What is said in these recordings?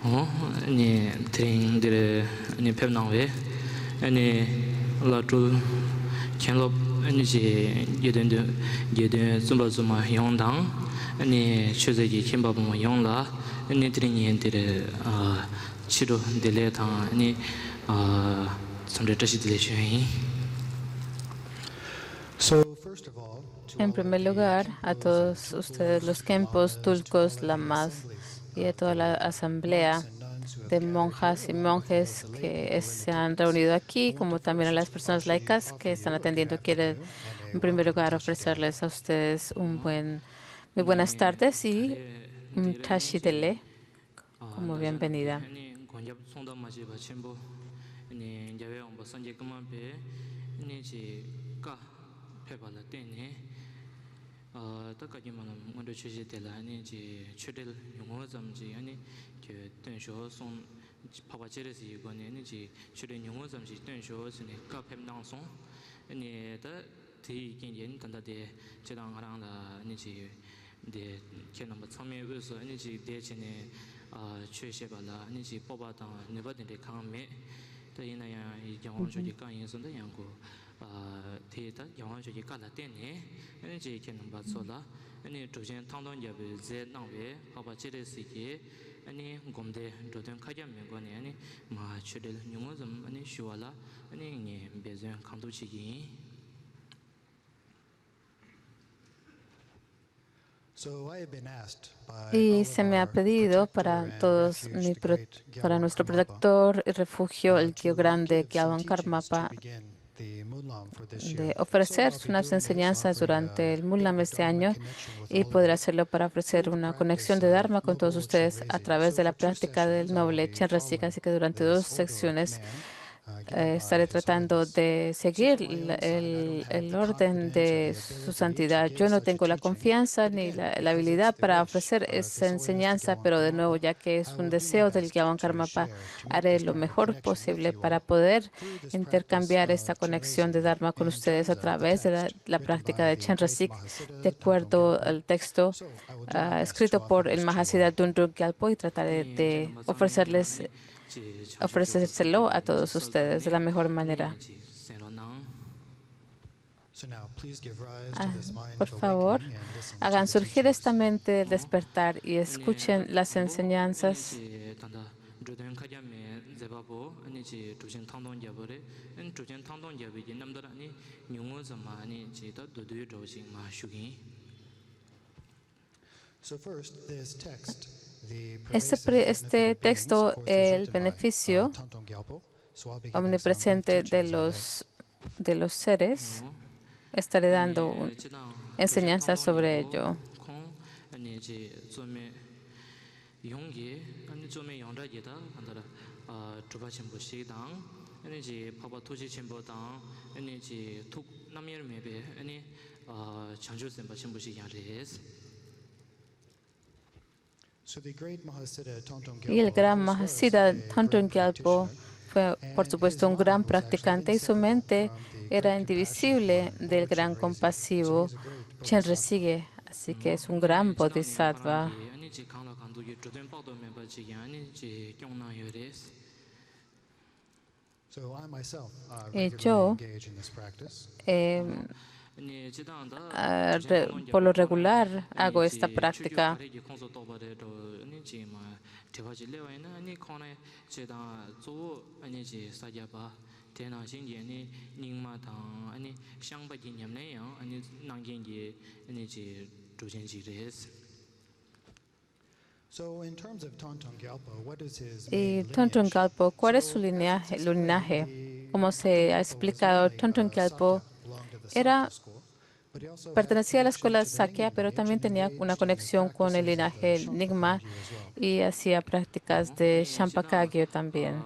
Ni tring dire ni pep nangwe ani la tu chen lo ani ji yeden zumba zuma yong dang ani cheze ji chen ba mo yong la ani tring yen dire chido dele tang ani samde tashi dele shui. En primer lugar, a todos ustedes, los kempos, tulcos, lamas y a toda la asamblea de monjas y monjes que se han reunido aquí, como también a las personas laicas que están atendiendo, quiero en primer lugar ofrecerles a ustedes muy buenas tardes y un tashi dele como bienvenida. Ngondo chuje tela ani ji chudel yungo zamji ani ke tensho son papa chere si go ne ani ji chudel yungo zamji tensho sine ka phem nang song ani ta ti kin yen tanda de chedang harang la ani ji de ke number chame we so ani ji de chene chue she ba la ani ji poba ta ne ba de khang me ta yin ya yang jo ji ka yin son da yang go te ta yang jo ji ka la ten ne ani ji ke number so la ani tujen tangdong yabe ze nangwe papa chere sike ani gomde doden khaja mengo ne ani ma chudel nyungo zam ani shuwala ani nge bezen khangdu chigi. Y se me ha pedido para para nuestro protector y refugio, el Kyo Grande, Gyalwang Karmapa, de ofrecer unas enseñanzas durante el Mullam este año y poder hacerlo para ofrecer una conexión de Dharma con todos ustedes a través de la práctica del noble Chenra Sikh. Así que durante 2 secciones estaré tratando de seguir el orden de su santidad. Yo no tengo la confianza ni la habilidad para ofrecer esa enseñanza, pero de nuevo, ya que es un deseo del Gyalwang Karmapa, haré lo mejor posible para poder intercambiar esta conexión de Dharma con ustedes a través de la práctica de Chenra Sikh, de acuerdo al texto escrito por el Mahasiddha Dundruk Gyalpo, y trataré de ofrecérselo a todos ustedes de la mejor manera. Por favor, hagan surgir esta mente del despertar y escuchen las enseñanzas. Este texto, el beneficio omnipresente de los seres, estaré dando enseñanzas sobre ello. Y el gran Mahasiddha Thonton Gyalpo fue, por supuesto, un gran practicante y su mente era indivisible del gran compasivo Chenre Sige, así que es un gran bodhisattva. Y yo, por lo regular, hago esta práctica. Y Thonton Gyalpo, ¿cuál es su linaje? Como se ha explicado, Thonton Gyalpo pertenecía a la escuela Sakya, pero también tenía una conexión con el linaje Nyingma y hacía prácticas de Champakagyo también.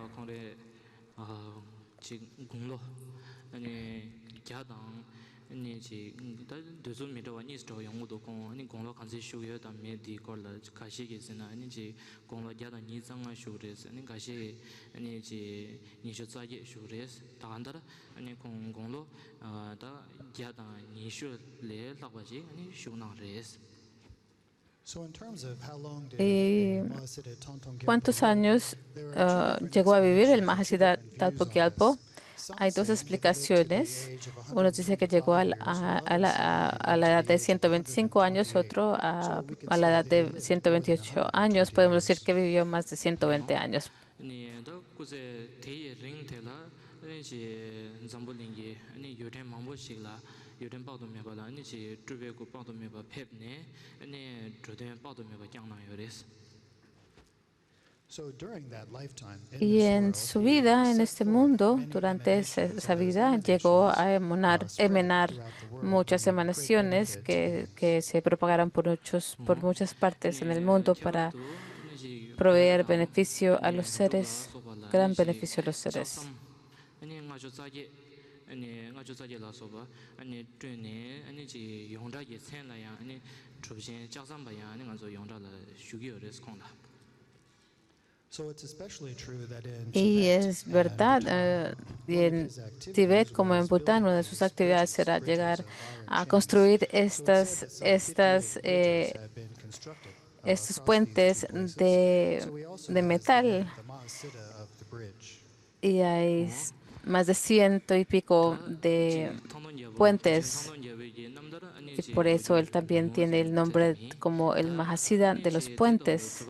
¿Y cuántos años llegó a vivir el Mahasiddha Talpo Gyalpo? Hay dos explicaciones. Uno dice que llegó a la edad de 125 años, otro a la edad de 128 años. Podemos decir que vivió más de 120 años. 아니 더 kuze 대ye ring tela 아니 지 잠불링기 아니 요된 망보식라 요된 빠도 메발라 아니 지 주베고 빠도 메바 펩네 아니 조된 빠도 메바 장나 요레스. Y en su vida, en este mundo, durante esa vida, llegó a emanar muchas emanaciones que se propagaron por muchas partes en el mundo para proveer beneficio a los seres, gran beneficio a los seres. 아니 ngajo zaje la soba 아니 드네 아니 지 용자 예천라야 아니 주신 작산바야 아니 ngajo 용자라 슈기어레스 콘다. Y es verdad, y en Tibet como en Bután, una de sus actividades será llegar a construir estos puentes de metal. Y hay más de 100 y pico de puentes. Y por eso él también tiene el nombre como el Mahasiddha de los puentes.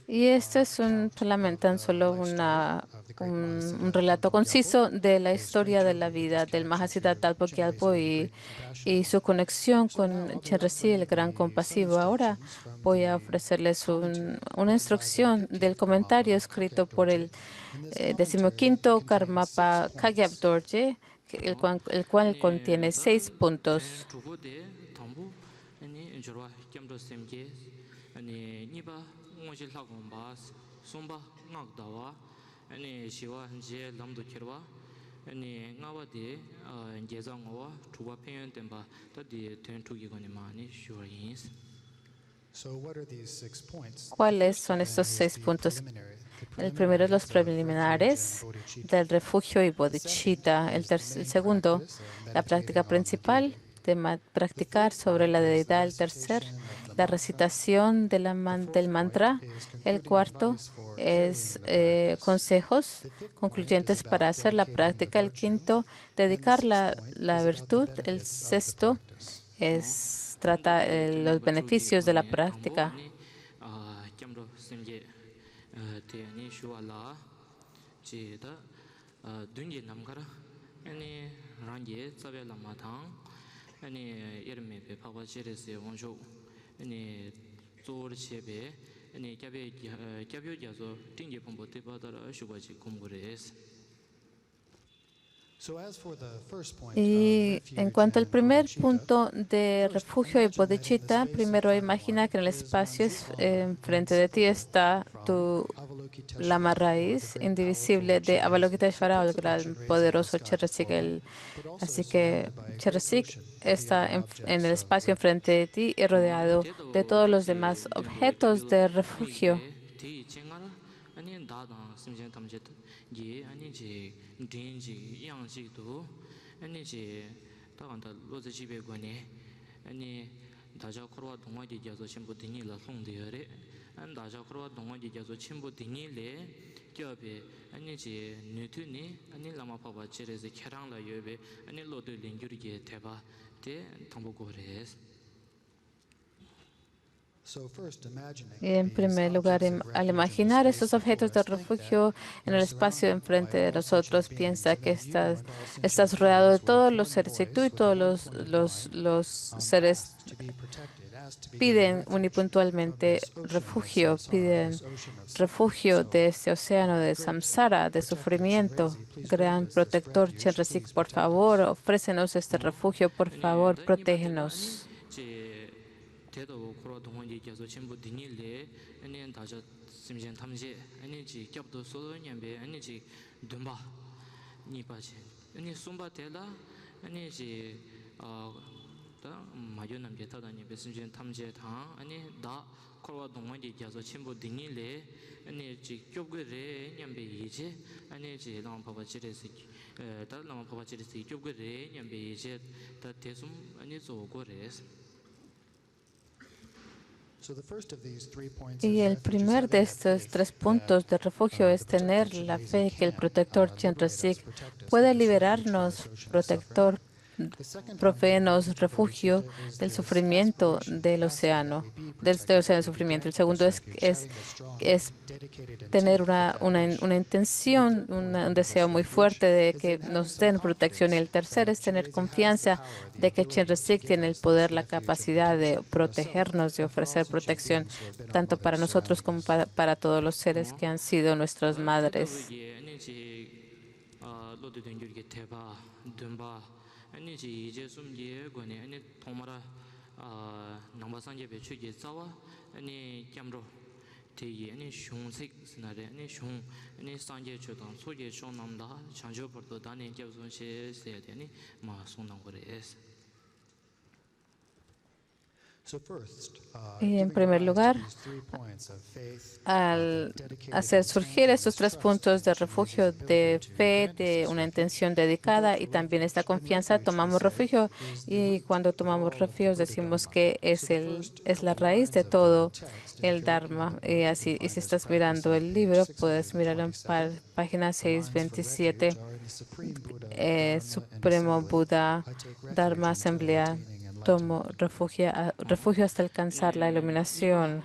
Y este es tan solo un relato conciso de la historia de la vida del Mahasiddha Talpo Gyalpo y su conexión con Chenrezig, el gran compasivo. Ahora voy a ofrecerles una instrucción del comentario escrito por el 15º Karmapa Kagyap Dorje, el cual contiene 6 puntos. 아니 니바 응오실 하고바 손바 낙다와 아니 시와 제 남도 키르와 아니 나와디 제장어와 주바 평연 템바 더디 텐투기거니 많이 슈어인스. ¿Cuáles son estos 6 puntos? El primero es los preliminares del refugio y bodhicitta. El segundo, la práctica principal de practicar sobre la deidad. El tercer, la recitación del mantra. El cuarto es consejos concluyentes para hacer la práctica. El quinto, dedicar la virtud. El sexto trata los beneficios de la práctica. Y en cuanto al primer punto de refugio y bodhicitta, primero imagina que en el espacio enfrente de ti está tu lama raíz indivisible de Avalokiteshvara, el gran poderoso Chenrezig. Así que Chenrezig está en el espacio enfrente de ti y rodeado de todos los demás objetos de refugio. Y en primer lugar, al imaginar estos objetos de refugio en el espacio enfrente de nosotros, piensa que estás rodeado de todos los seres y tú y todos los seres piden unipuntualmente refugio, piden refugio de este océano de samsara, de sufrimiento. Gran protector Chenrezig, por favor, ofrécenos este refugio, por favor, protégenos. 대도 코로 동원이 계속 전부 dinile 아니 다저 심전 탐지 아니 지 겹도 소도년배 아니 지 듬바 니바지 아니 숨바 대라 아니 지 다 마요 남제 타다니 베스진 탐제 타 아니 다 콜와 동원지 자서 침부 딩이래 아니 지 좁그레 냠베 이제 아니 지 랑 바바 지레스 다 바바 지레스 좁그레 냠베 이제 다 대숨 아니 조고레스. Y el primer de estos tres puntos de refugio es tener la fe que el protector Chenrezig puede liberarnos, proveenos refugio del sufrimiento del océano de sufrimiento. El segundo es tener una intención, un deseo muy fuerte de que nos den protección. Y el tercero es tener confianza de que Chenrezig tiene el poder, la capacidad de protegernos, de ofrecer protección, tanto para nosotros como para todos los seres que han sido nuestras madres. 아니 이제 좀 예고네 아니 통마라 남바산제 배추기 자와 아니 캠로 대기 아니 숑색 스나레 아니 숑 아니 산제 초당 소제 숑남다 창조버도 다니 접선시 세야 되니 마 손난 거레스. Y en primer lugar, al hacer surgir estos tres puntos de refugio de fe, de una intención dedicada y también esta confianza, tomamos refugio. Y cuando tomamos refugio decimos que es la raíz de todo el Dharma. Y si estás mirando el libro, puedes mirarlo en página 627. Supremo Buda, Dharma Asamblea. Tomo refugio hasta alcanzar la iluminación.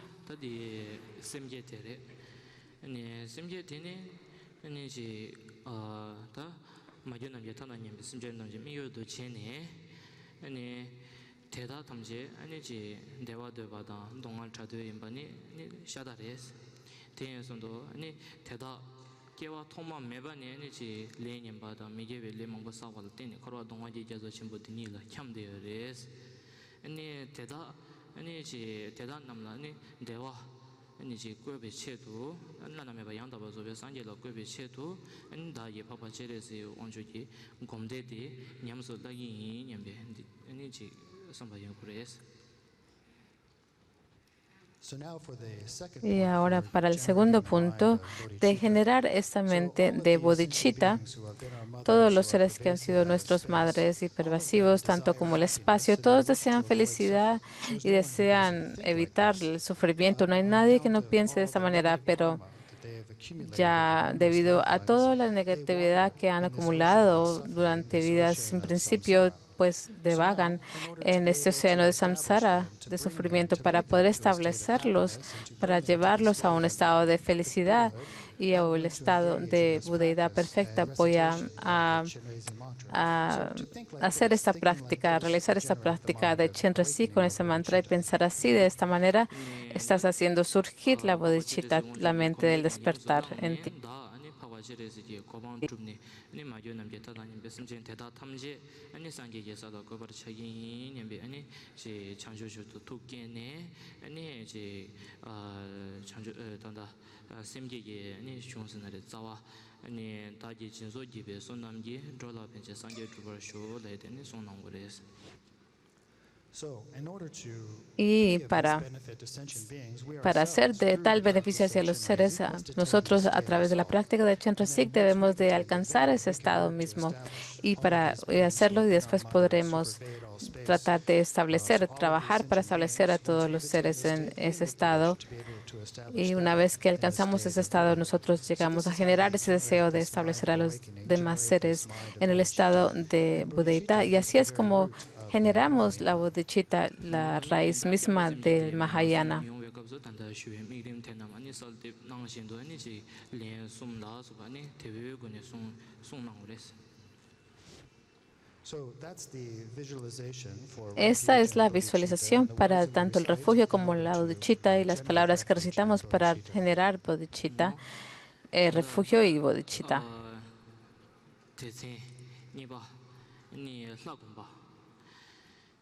kewa thoma meba ne ne chi le nyam ba da mege we le mangba sa wal ten korwa dongwa ji jazo chimbo dini la kyam de res ane teda ane chi teda namla ne dewa ane chi kwebe che tu anla na meba yang da ba zo be sanje la kwebe che tu ane da ye papa che re se onjo ji gomde de nyam so da yin nyam be ane chi samba yang res. Y ahora para el segundo punto, de generar esta mente de bodhicitta, todos los seres que han sido nuestras madres y pervasivos, tanto como el espacio, todos desean felicidad y desean evitar el sufrimiento. No hay nadie que no piense de esta manera, pero ya debido a toda la negatividad que han acumulado durante vidas sin principio, pues devagan en este océano de samsara, de sufrimiento, para poder establecerlos, para llevarlos a un estado de felicidad y a un estado de budeidad perfecta. Voy a hacer esta práctica, realizar esta práctica de Chenrezig con ese mantra y pensar así. De esta manera estás haciendo surgir la bodhicitta, la mente del despertar en ti. 아니 마교 남제 타다니 베슴젠 대다 탐제 아니 산제 예사도 거버 차긴 냠베 아니 제 창조주도 토끼네 아니 제 창조 단다 셈제게 아니 숑스나레 자와 아니 다지 진소 집에 손남기 졸라 벤제 산제 주버 쇼 레데니 손남고레스. Y para hacer de tal beneficio hacia los seres, nosotros a través de la práctica de Chenrezig debemos de alcanzar ese estado mismo. Y para hacerlo y después podremos tratar de trabajar para establecer a todos los seres en ese estado. Y una vez que alcanzamos ese estado, nosotros llegamos a generar ese deseo de establecer a los demás seres en el estado de budeidad. Y así es como generamos la bodhicitta, la raíz misma del Mahayana. Esta es la visualización para tanto el refugio como la bodhicitta y las palabras que recitamos para generar bodhicitta, refugio y bodhicitta.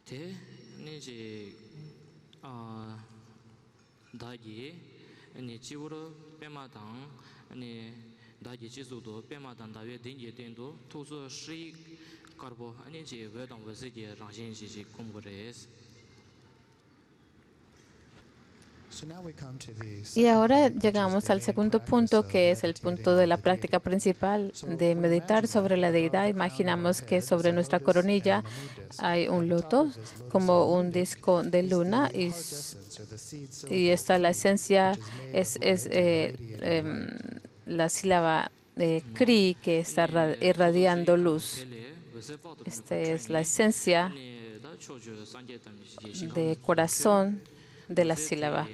Te neje daji ne chiwro pema dang ne daji chisu do pema dang dawe denje dendo tuso shi karbo ani je wedang wese je rangin ji kumgores. Y ahora llegamos al segundo punto, que es el punto de la práctica principal de meditar sobre la deidad. Imaginamos que sobre nuestra coronilla hay un loto, como un disco de luna, y esta la esencia es la sílaba Kri, que está irradiando luz. Esta es la esencia de corazón de la sílaba.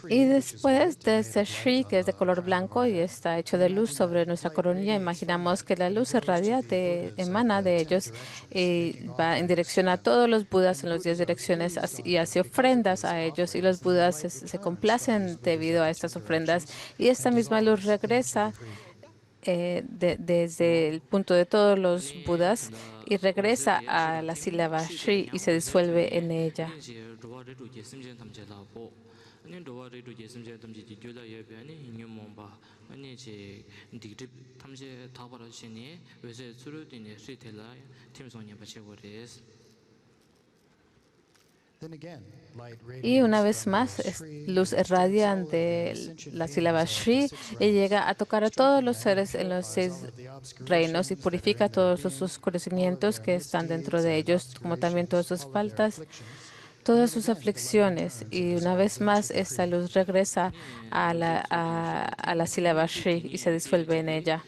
Y después de este Shri, que es de color blanco y está hecho de luz sobre nuestra coronilla, imaginamos que la luz irradia, emana de ellos y va en dirección a todos los Budas en las 10 direcciones y hace ofrendas a ellos. Y los Budas se complacen debido a estas ofrendas. Y esta misma luz regresa desde el punto de todos los Budas y regresa a la sílaba Shri y se disuelve en ella. Y una vez más, luz irradia de la sílaba Shri y llega a tocar a todos los seres en los 6 reinos y purifica todos los oscurecimientos que están dentro de ellos, como también todas sus faltas, todas sus aflicciones. Y una vez más, esta luz regresa a la sílaba Shri y se disuelve en ella.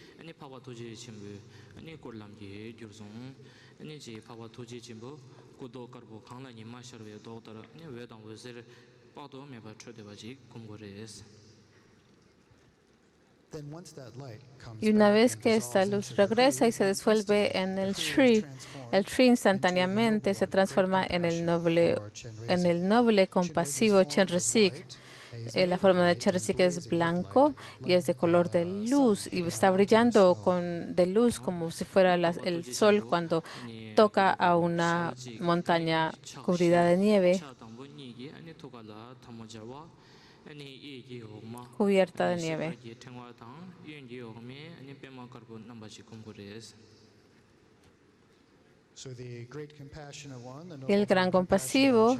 Y una vez que esta luz regresa y se disuelve en el Shri instantáneamente se transforma en el noble compasivo Chenrezig. La forma de Chenrezig es blanco y es de color de luz y está brillando de luz como si fuera el sol cuando toca a una montaña cubrida de nieve. Cubierta de nieve. Y el gran compasivo,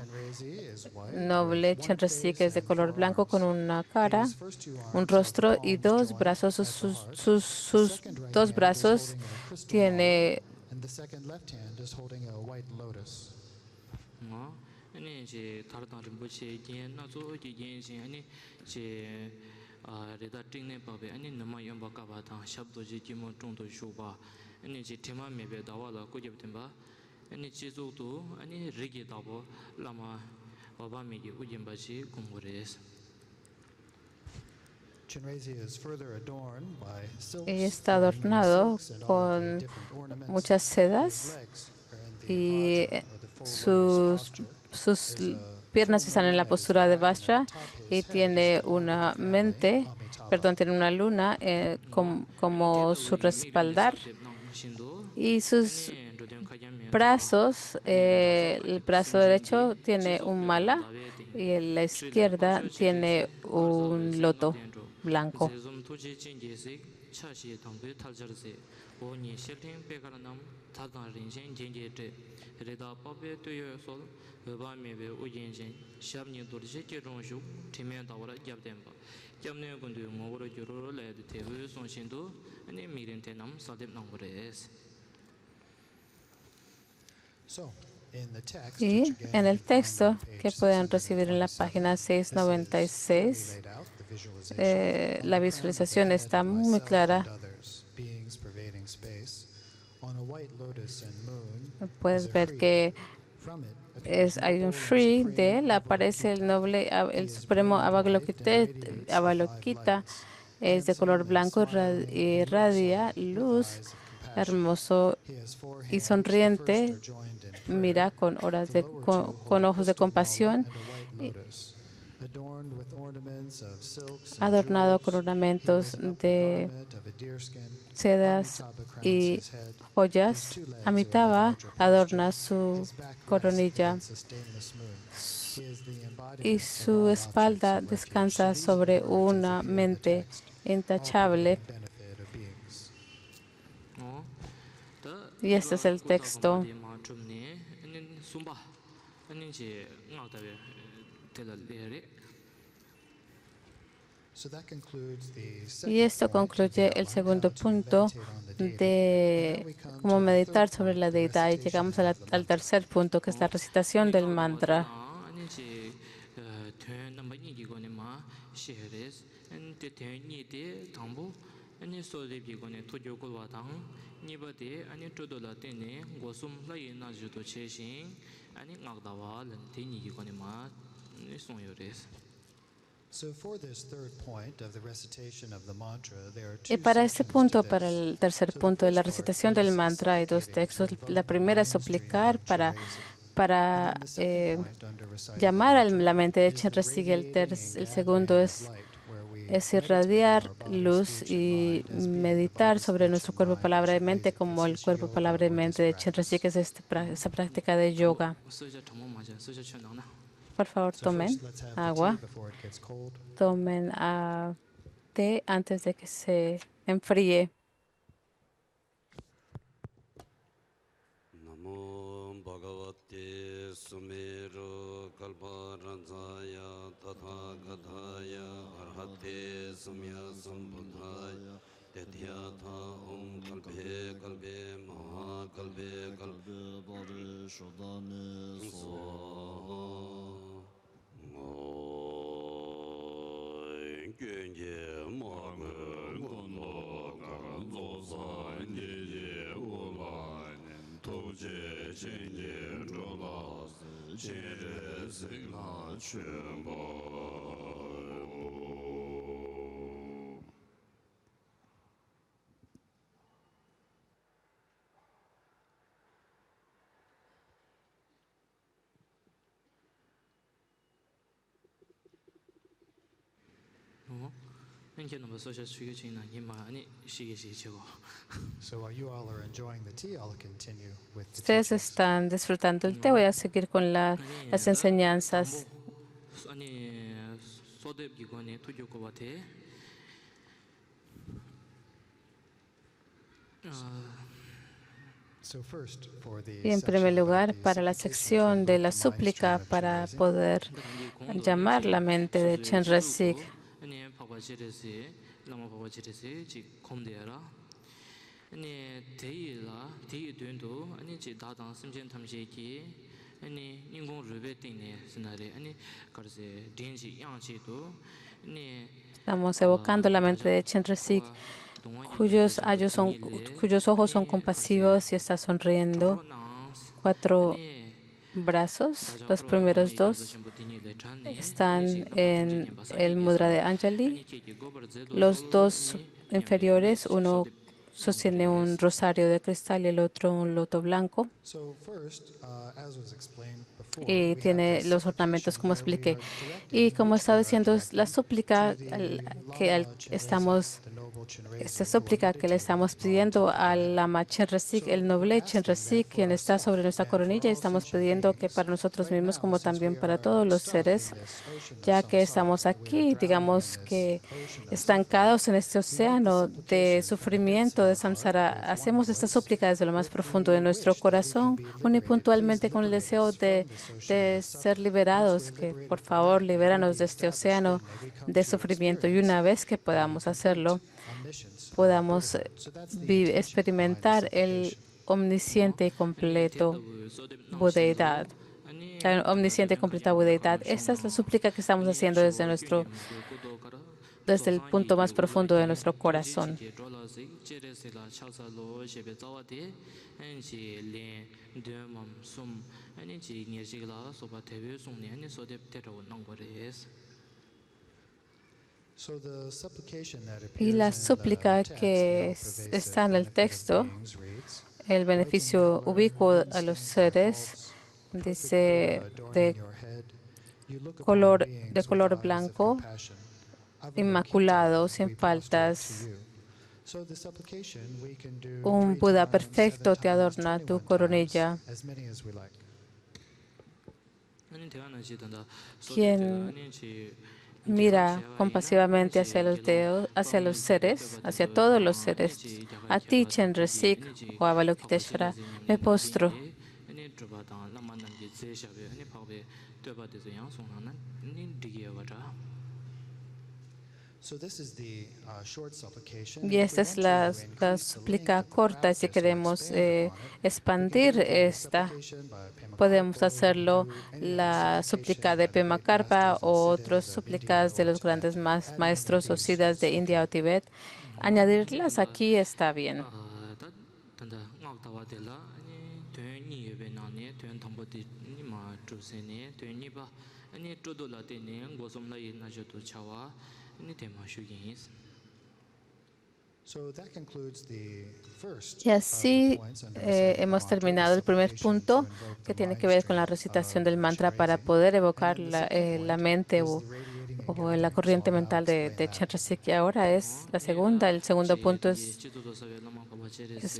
noble Chenrezig, es de color blanco con una cara, un rostro y 2 brazos. Sus 2 brazos tiene y está adornado con muchas sedas y sus piernas están en la postura de Vajra y tiene una tiene una luna como su respaldar y sus brazos, el brazo derecho tiene un mala y la izquierda tiene un loto blanco. Y en el texto que pueden recibir en la página 696, la visualización está muy clara. Puedes ver que hay un Shri de él, aparece el supremo Avalokita, es de color blanco y irradia luz, hermoso y sonriente, mira con ojos de compasión adornado con ornamentos de sedas y joyas. Amitabha adorna su coronilla y su espalda descansa sobre una mente intachable. Y este es el texto. Y esto concluye el segundo punto de cómo meditar sobre la deidad. Y llegamos al tercer punto, que es la recitación del mantra. Y para este punto, para el tercer punto de la recitación del mantra, hay dos textos. La primera es suplicar para llamar a la mente de Chenrezig. El segundo es irradiar luz y meditar sobre nuestro cuerpo, palabra y mente, como el cuerpo, palabra y mente de Chenrezig, que es esta práctica de yoga. Por favor, tomen agua. Tomen té antes de que se enfríe. Namo Bhagavate Sumero Kalparanjaya Tathagathaya Arhate Samya Sambuddhaya Tethiyatha Om Kalpe Kalpe Maha Kalpe Kalpe Bari Shodane Swaha Genje Magel Gondo Karanzo San Yeje Ulan Toje Chenje Jolas Chenje Sigla Chenpa Ustedes están disfrutando el té. Voy a seguir con las enseñanzas. Y en primer lugar, para la sección de la súplica, para poder llamar la mente de Chenrezig. Estamos evocando la mente de Chenrezig, cuyos ojos son compasivos y está sonriendo. 4 brazos, los primeros 2 están en el mudra de Anjali. Los 2 inferiores, uno sostiene un rosario de cristal y el otro un loto blanco. Y tiene los ornamentos, como expliqué. Y como estaba diciendo, la súplica esta súplica que le estamos pidiendo al Lama Chenrezig, el noble Chenrezig, quien está sobre nuestra coronilla, y estamos pidiendo que para nosotros mismos, como también para todos los seres, ya que estamos aquí, digamos que estancados en este océano de sufrimiento, de samsara, hacemos esta súplica desde lo más profundo de nuestro corazón, unipuntualmente con el deseo de ser liberados, que por favor libéranos de este océano de sufrimiento. Y una vez que podamos hacerlo, podamos experimentar el omnisciente y completo budeidad. La omnisciente y completa budeidad. Esta es la súplica que estamos haciendo desde el punto más profundo de nuestro corazón. Y la súplica que está en el texto, el beneficio ubicuo a los seres, dice de color blanco, inmaculado, sin faltas. Un Buda perfecto te adorna tu coronilla. Quien mira compasivamente hacia los seres, hacia todos los seres, a ti, Chenrezig o Avalokiteshvara, me postro. Y esta es la súplica corta. Si queremos expandir esta, podemos hacerlo la súplica de Pema Karpa o otras súplicas de los grandes maestros o siddhas de India o Tibet. Añadirlas aquí está bien. Y así hemos terminado el primer punto, que tiene que ver con la recitación del mantra para poder evocar la mente o la corriente mental de Chenrezig. Y ahora es la segunda. El segundo punto es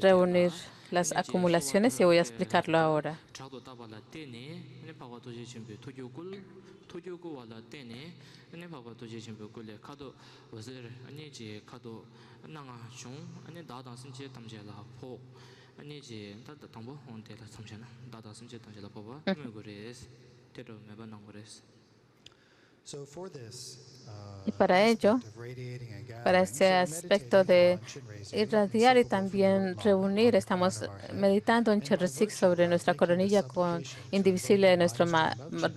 reunir las acumulaciones y voy a explicarlo ahora. Y para ello, para este aspecto de irradiar y también reunir, estamos meditando en Chenrezig sobre nuestra coronilla indivisible de nuestro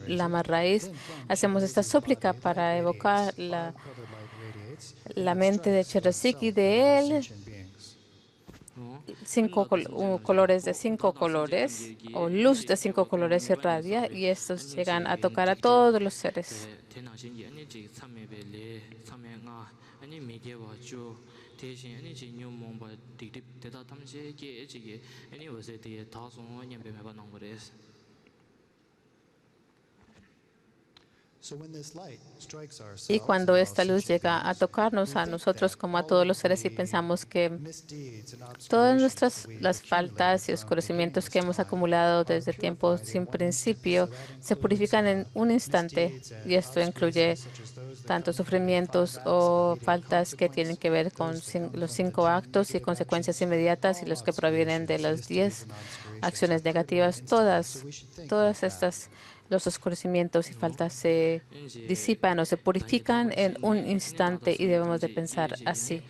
Lama raíz. Hacemos esta súplica para evocar la mente de Chenrezig y de él colores de 5 colores o luz de 5 colores irradia y estos llegan a tocar a todos los seres. Y cuando esta luz llega a tocarnos a nosotros como a todos los seres y pensamos que todas las faltas y oscurecimientos que hemos acumulado desde tiempos sin principio se purifican en un instante, y esto incluye tanto sufrimientos o faltas que tienen que ver con los 5 actos y consecuencias inmediatas y los que provienen de las 10 acciones negativas. Todas estas, los oscurecimientos y faltas se disipan o se purifican en un instante y debemos de pensar así.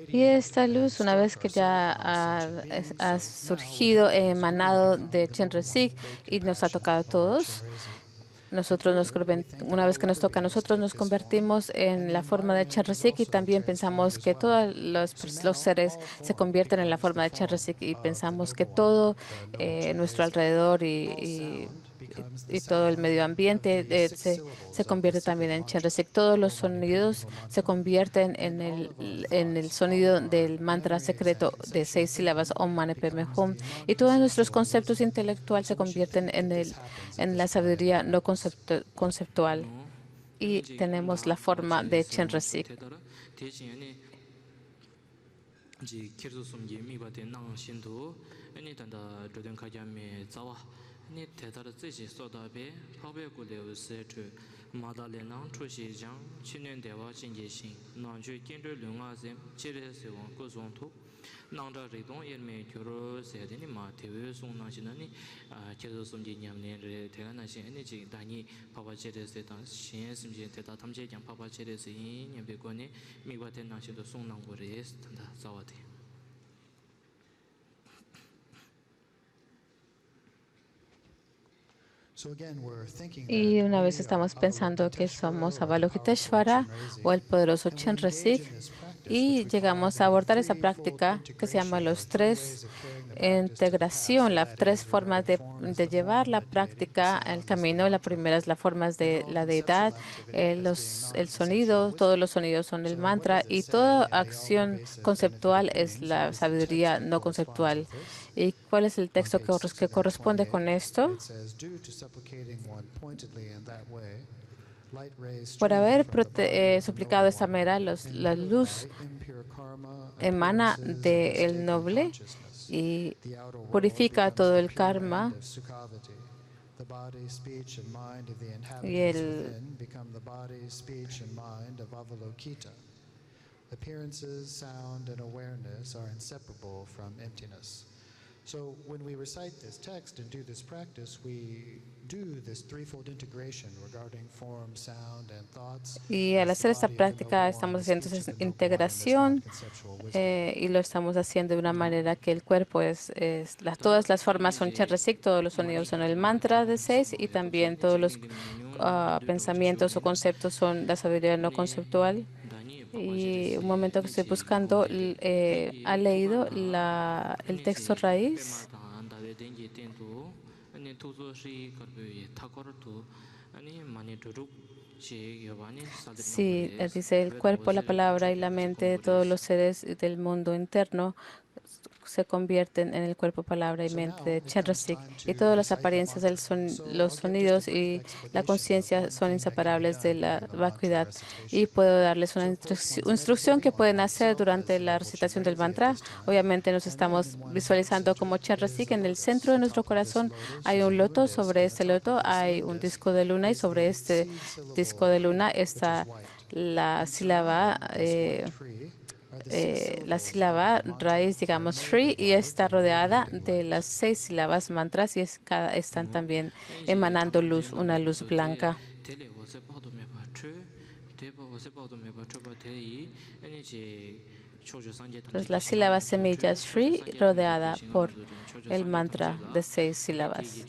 Y esta luz, una vez que ya ha surgido, emanado de Chenrezig y nos ha tocado a todos, una vez que nos toca a nosotros, nos convertimos en la forma de Chenrezig y también pensamos que todos los seres se convierten en la forma de Chenrezig y pensamos que todo nuestro alrededor y todo el medio ambiente se convierte también en Chenrezig. Todos los sonidos se convierten en el sonido del mantra secreto de 6 sílabas Om Mani Padme Hum, y todos nuestros conceptos intelectuales se convierten en la sabiduría no conceptual y tenemos la forma de Chenrezig. Y una vez estamos pensando que somos Avalokiteshvara o el poderoso Chenrezig, y llegamos a abordar esa práctica que se llama los tres integración, las tres formas de llevar la práctica, el camino. La primera es las formas de la deidad, el sonido, todos los sonidos son el mantra y toda acción conceptual es la sabiduría no conceptual. ¿Y cuál es el texto que corresponde con esto? Por haber suplicado de esta manera, la luz emana del noble y purifica todo el karma y Appearances, sound, and awareness are inseparable from emptiness. So when we recite this text and do this practice, we do this threefold integration regarding form, sound, and thoughts. Y al hacer esta práctica estamos haciendo esa integración y lo estamos haciendo de una manera que el cuerpo todas las formas son Chenrezig, todos los sonidos son el mantra de 6 y también todos los pensamientos o conceptos son la sabiduría no conceptual. Y un momento que estoy buscando, ha leído el texto raíz. Sí, dice el cuerpo, la palabra y la mente de todos los seres del mundo interno se convierten en el cuerpo, palabra y mente de Chenrezig, y todas las apariencias, los sonidos y la conciencia son inseparables de la vacuidad. Y puedo darles una instrucción que pueden hacer durante la recitación del mantra. Obviamente nos estamos visualizando como Chenrezig. En el centro de nuestro corazón hay un loto. Sobre este loto hay un disco de luna y sobre este disco de luna está la sílaba raíz, digamos, Shri, y está rodeada de las 6 sílabas mantras y están también emanando luz, una luz blanca. Entonces, la sílaba semilla Shri rodeada por el mantra de 6 sílabas.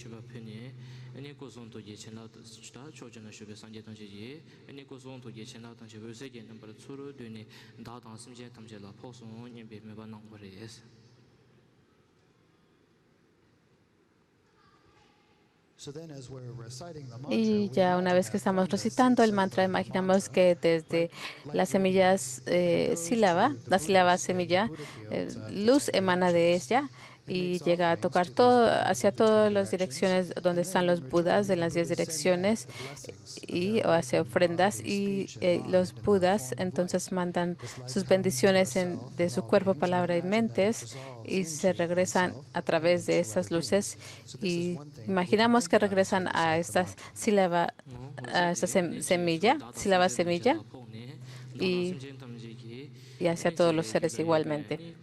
Y ya una vez que estamos recitando el mantra, imaginamos que desde las semillas la sílaba semilla, luz emana de ella y llega a tocar hacia todas las direcciones donde están los Budas, en las 10 direcciones o hacia ofrendas, y los Budas entonces mandan sus bendiciones de su cuerpo, palabra y mentes y se regresan a través de esas luces y imaginamos que regresan a esta sílaba, semilla y hacia todos los seres igualmente.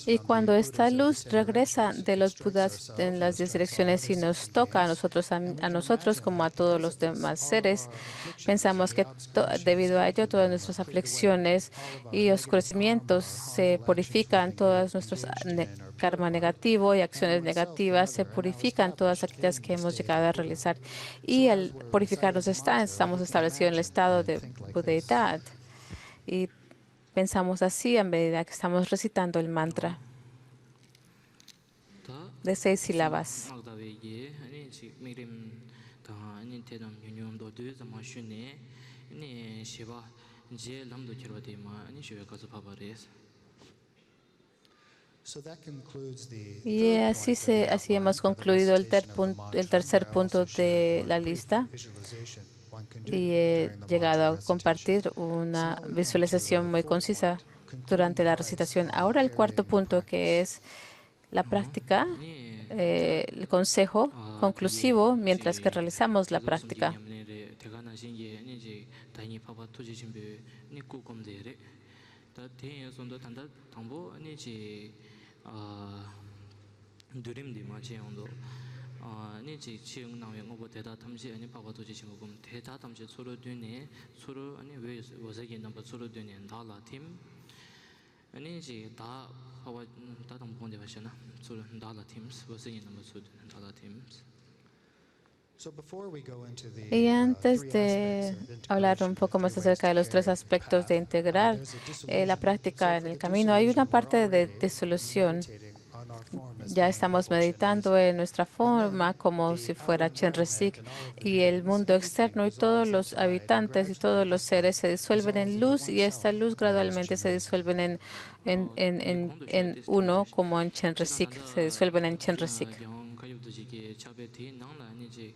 Y cuando esta luz regresa de los Budas en las 10 direcciones y nos toca a nosotros como a todos los demás seres, pensamos que debido a ello todas nuestras aflicciones y oscurecimientos se purifican, todos nuestros karma negativo y acciones negativas se purifican, todas aquellas que hemos llegado a realizar. Y al purificarnos estamos establecidos en el estado de budeidad. Y pensamos así a medida que estamos recitando el mantra de 6 sílabas. Y así hemos concluido el tercer punto de la lista. Y he llegado a compartir una visualización muy concisa durante la recitación. Ahora el cuarto punto, que es la práctica, el consejo conclusivo mientras que realizamos la práctica. durim di ma che yondo ni chi chiung na yang obo data tamji ani pa to ji chim gum data tamji suru dune suru ani we was again number suru dune dala tim ani ji da pawa da dam bonde wa shana suru dala teams was again number suru dala teams. So before we go into the Y antes three de aspects of hablar integration, un poco the más three ways acerca de to los tres carry aspectos de path, integrar there's a la dissolution. práctica So en for el the camino, hay una dissolution, we're parte de already disolución. meditating on our form as Ya being estamos Pablo meditando Chenrezig. en nuestra And then forma como the si outer fuera environment Chenrezig, and all of the y el beings, mundo everything externo y todos dissolves los into light, and habitantes y todos gradually los this seres light se disuelven dissolves en into luz, y oneself esta luz as gradualmente se Chenrezig. disuelven Ni kondo che en this uno transition como en chidang Chenrezig, se tanda disuelven en Chenrezig. yang kayub tu ji ke chabe thi nang la ni ji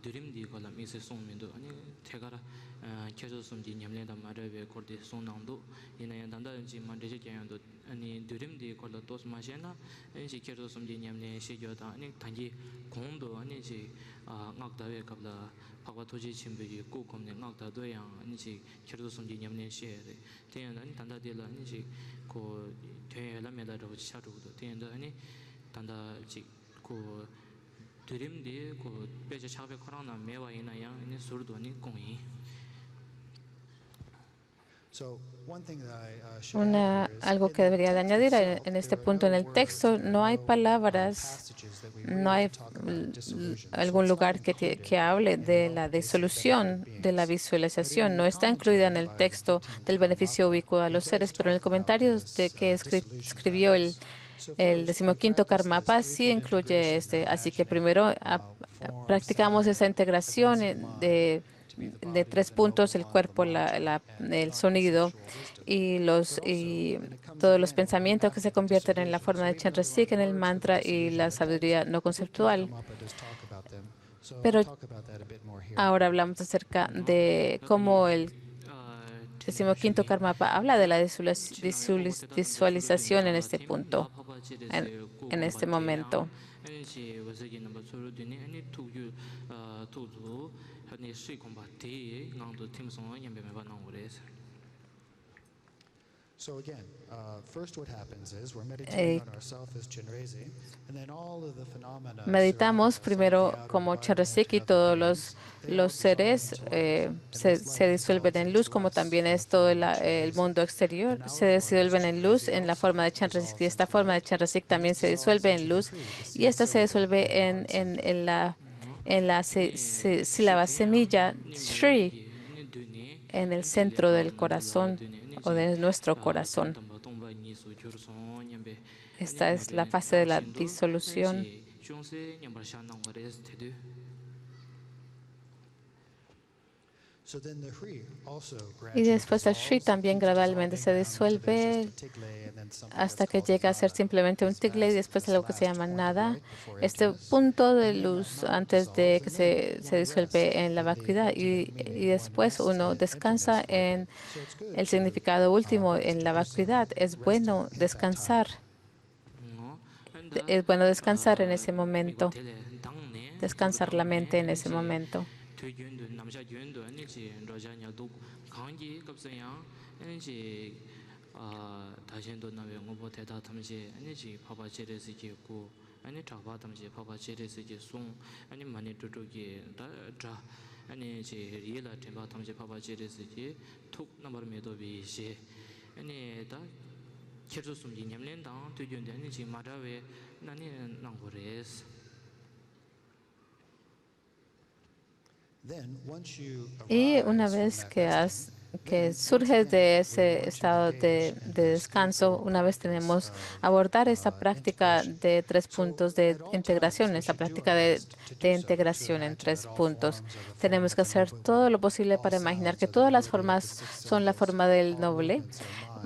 durim di ko la mi se song min do ani thegara kyejo sum ji nyamle da ma re be kor de song nang do ina ya danda ji man de je kyan do ani durim di ko la tos ma she na ani ji kyejo sum ji nyamle she gyo da ani tangi kong do ani ji ngak da we kap la phagwa to ji chim be ji ku kom ne ngak da do yang ani ji kyejo sum ji nyamle she de ten ani danda de la ani ji ko te la me da ro cha ro do ten da ani danda ji ko 드림 뒤에 그 배제 차배 코로나 매와 이나야 이제 surdo니 공이 So one thing that I should add here is Algo in que the debería de text añadir itself, en este there are punto en no el texto, words, there no are hay no palabras, passages that we no read hay that talk about dissolution. So algún it's not lugar included que hable in the de all la pervasive benefit of disolución de la beings. But in visualización. No the está incluida en commentary el by texto Bhaktin del beneficio Karmapa, ubicuo a it los does seres, pero en el talk about comentario this que dissolution escribió practice. So el first, we decimoquinto practice this Karmapa, sí threefold incluye integration of Así que imagining primero form, practicamos sound, esa and integración events of mind to be the de body, tres the puntos: noble el one, the cuerpo, mantra, and el sonido non-conceptual wisdom. y But also, and it comes todos los again in every pensamientos que path se of the convierten en la dissolution. forma So de even though there aren't Chenrezig, en el words for the mantra y dissolution in la the text, sabiduría no the 15th conceptual. Karmapa does talk about them. So I'll Pero talk about that a bit more here. ahora hablamos acerca de cómo el decimoquinto Karmapa habla de la visualización en este punto, en este momento. So again, first what happens is we're meditating on ourself as Chenrezig, and then all of the phenomena Meditamos primero como Chenrezig, y todos los seres se disuelven en luz, como también es todo el mundo exterior, se disuelven en luz en la forma de Chenrezig, y esta forma de Chenrezig también se disuelve en luz, y esta se disuelve en la sílaba semilla Shri, en el centro del corazón o de nuestro corazón. Esta es la fase de la disolución. Y después el Shri también gradualmente se disuelve hasta que llega a ser simplemente un tigle y después algo que se llama nada. Este punto de luz antes de que se disuelve en la vacuidad, y después uno descansa en el significado último, en la vacuidad. Es bueno descansar. Es bueno descansar en ese momento, descansar la mente en ese momento. Y una vez que surges de ese estado de descanso, una vez tenemos abordar esta práctica de 3 puntos de integración, esta práctica de integración en 3 puntos. Tenemos que hacer todo lo posible para imaginar que todas las formas son la forma del noble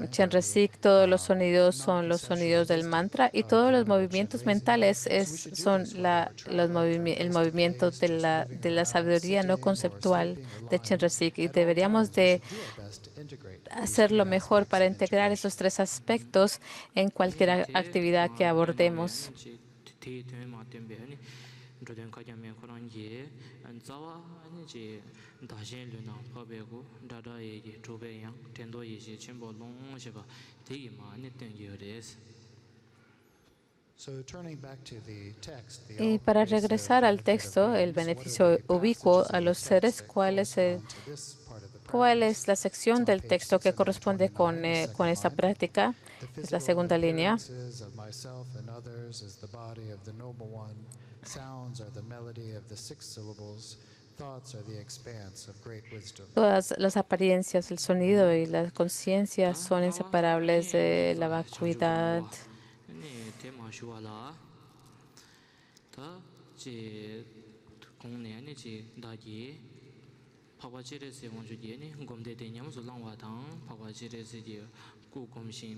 Chenrezig, todos los sonidos son los sonidos del mantra, y todos los movimientos mentales son el movimiento de la sabiduría no conceptual de Chenrezig, y deberíamos de hacer lo mejor para integrar esos 3 aspectos en cualquier actividad que abordemos. Y para regresar al texto, el beneficio ubicuo a los seres, ¿cuál es la sección del texto que corresponde con esta práctica? Es la segunda línea. Todas las apariencias, el sonido y la conciencia son inseparables de la vacuidad.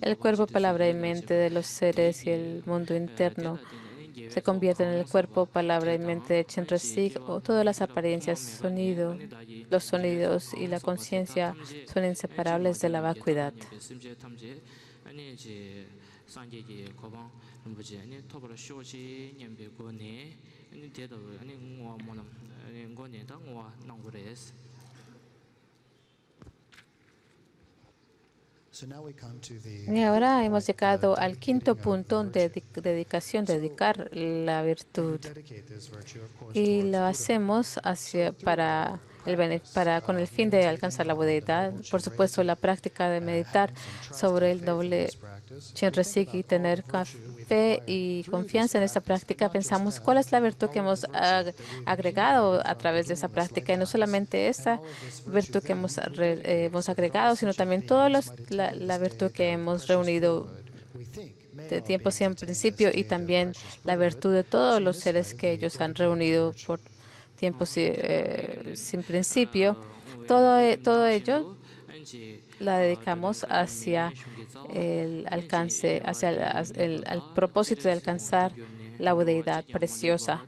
El cuerpo, palabra y mente de los seres y el mundo interno se convierten en el cuerpo, palabra y mente de Chenrezig, o todas las apariencias, los sonidos y la conciencia son inseparables de la vacuidad. Y ahora hemos llegado al quinto punto de dedicación, dedicar la virtud. Y lo hacemos con el fin de alcanzar la budeidad. Por supuesto, la práctica de meditar sobre el doble Chenrezig y tener fe y confianza en esta práctica, pensamos cuál es la virtud que hemos agregado a través de esa práctica. Y no solamente esta virtud que hemos agregado, sino también toda la virtud que hemos reunido de tiempo sin principio, y también la virtud de todos los seres que ellos han reunido por tiempo sin principio. Todo ello la dedicamos hacia el alcance, al propósito de alcanzar la budeidad preciosa.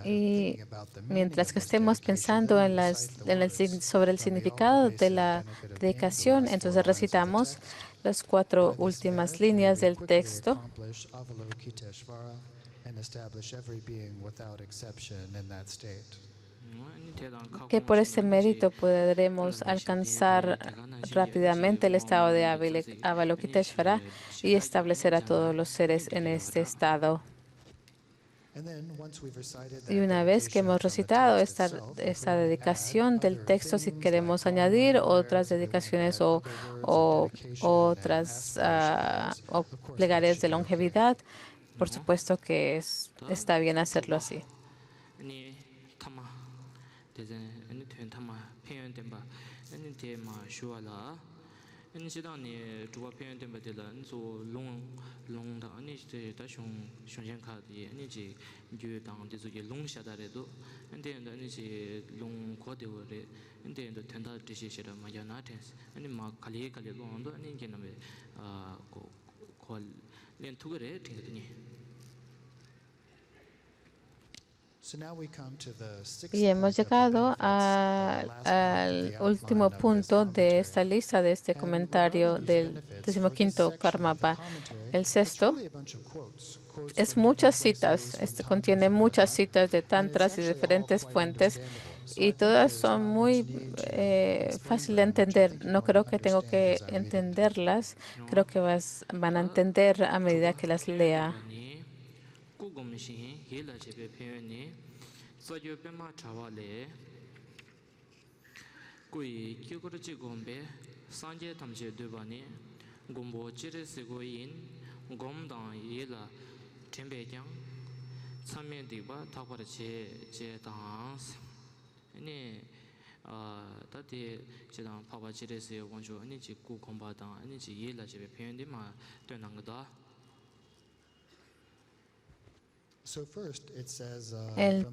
Y mientras que estemos pensando sobre el significado de la dedicación, entonces recitamos las 4 últimas líneas del texto. Que por este mérito podremos alcanzar rápidamente el estado de Avalokiteshvara y establecer a todos los seres en este estado. Y una vez que hemos recitado esta dedicación del texto, si queremos añadir otras dedicaciones o otras o plegarias de longevidad, por supuesto que está bien hacerlo así. Y hemos llegado al último punto de esta lista, de este comentario del 15º Karmapa. El sexto es muchas citas, contiene muchas citas de tantras y diferentes fuentes, y todas son muy fáciles de entender. No creo que tengo que entenderlas, creo que van a entender a medida que las lea.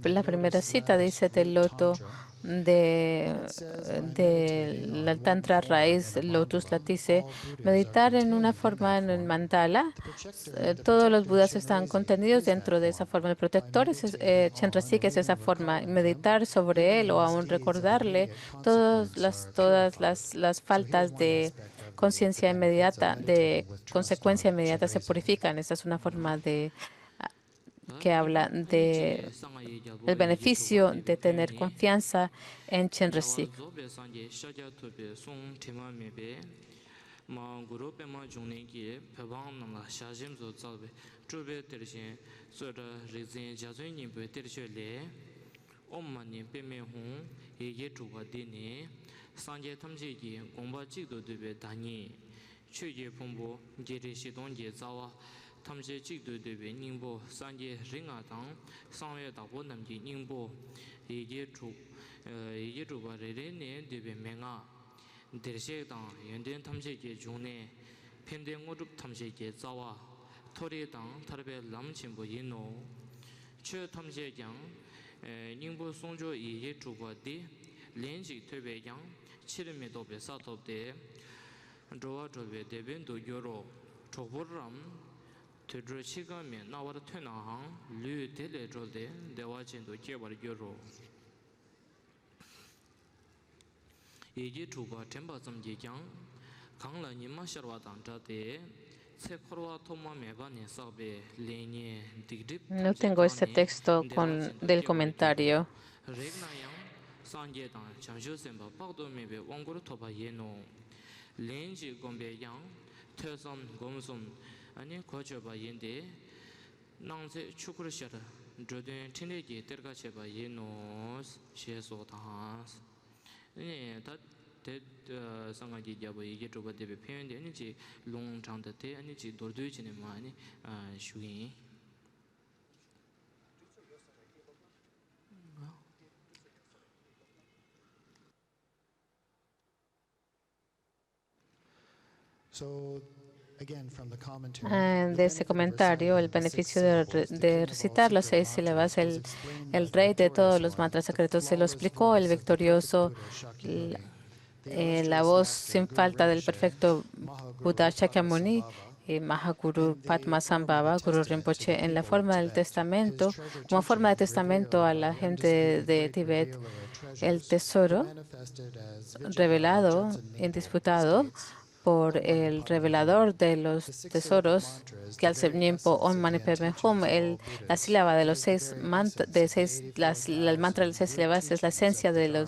La primera cita dice del loto del Tantra raíz, Lotus Latice, meditar en una forma en el mandala. Todos los budas están contenidos dentro de esa forma. El protector Chenrezig es esa forma. Meditar sobre él o aún recordarle todas las faltas de conciencia inmediata, de consecuencia inmediata, se purifican. Esa es una forma de que habla de el beneficio de tener confianza en Chenrezig. 탐제 직도 되베 닝보 산제 링아당 상외 다고 남지 닝보 이게 주가 레레네 되베 맹아 데르셰당 연된 탐제계 중에 펜된 오줍 탐제계 자와 토리당 타르베 람침보 인노 최 탐제장 닝보 송조 이게 주가디 렌지 퇴베장 치르메도 베사톱데 조와 조베 데벤도 요로 조보람 Tudru chigami nawara tunahang lu tele jolde dewa chindu kebar gyoro. Egi chuba temba zamgi kyang kangla nima sharwa danjate tse korwa toma meba ne sabe lenye digdip No tengo este texto del comentario. regna yang sanje dang chamshu semba pakdo mebe wanguru toba yeno lenji gombe yang tösam gomsum 아니 거쳐봐 인데 낭세 추크르셔라 저된 tinegi terga cheba yeno sheso ta ne ta te sanga ji jabo yige to ba de be phen de ni ji long chang de te ani ji dor du ji ne ma ni shuin So de este comentario, el beneficio de recitar las 6 sílabas, el rey de todos los mantras secretos se lo explicó, el victorioso, la voz sin falta del perfecto Buda Shakyamuni y Mahaguru Padmasambhava, Guru Rinpoche, en la forma del testamento, como forma de testamento a la gente de Tíbet, el tesoro revelado, indisputado, por el revelador de los tesoros, que al tiempo Om Mani Padme Hum, la sílaba de los el mantra de las 6 sílabas es la esencia de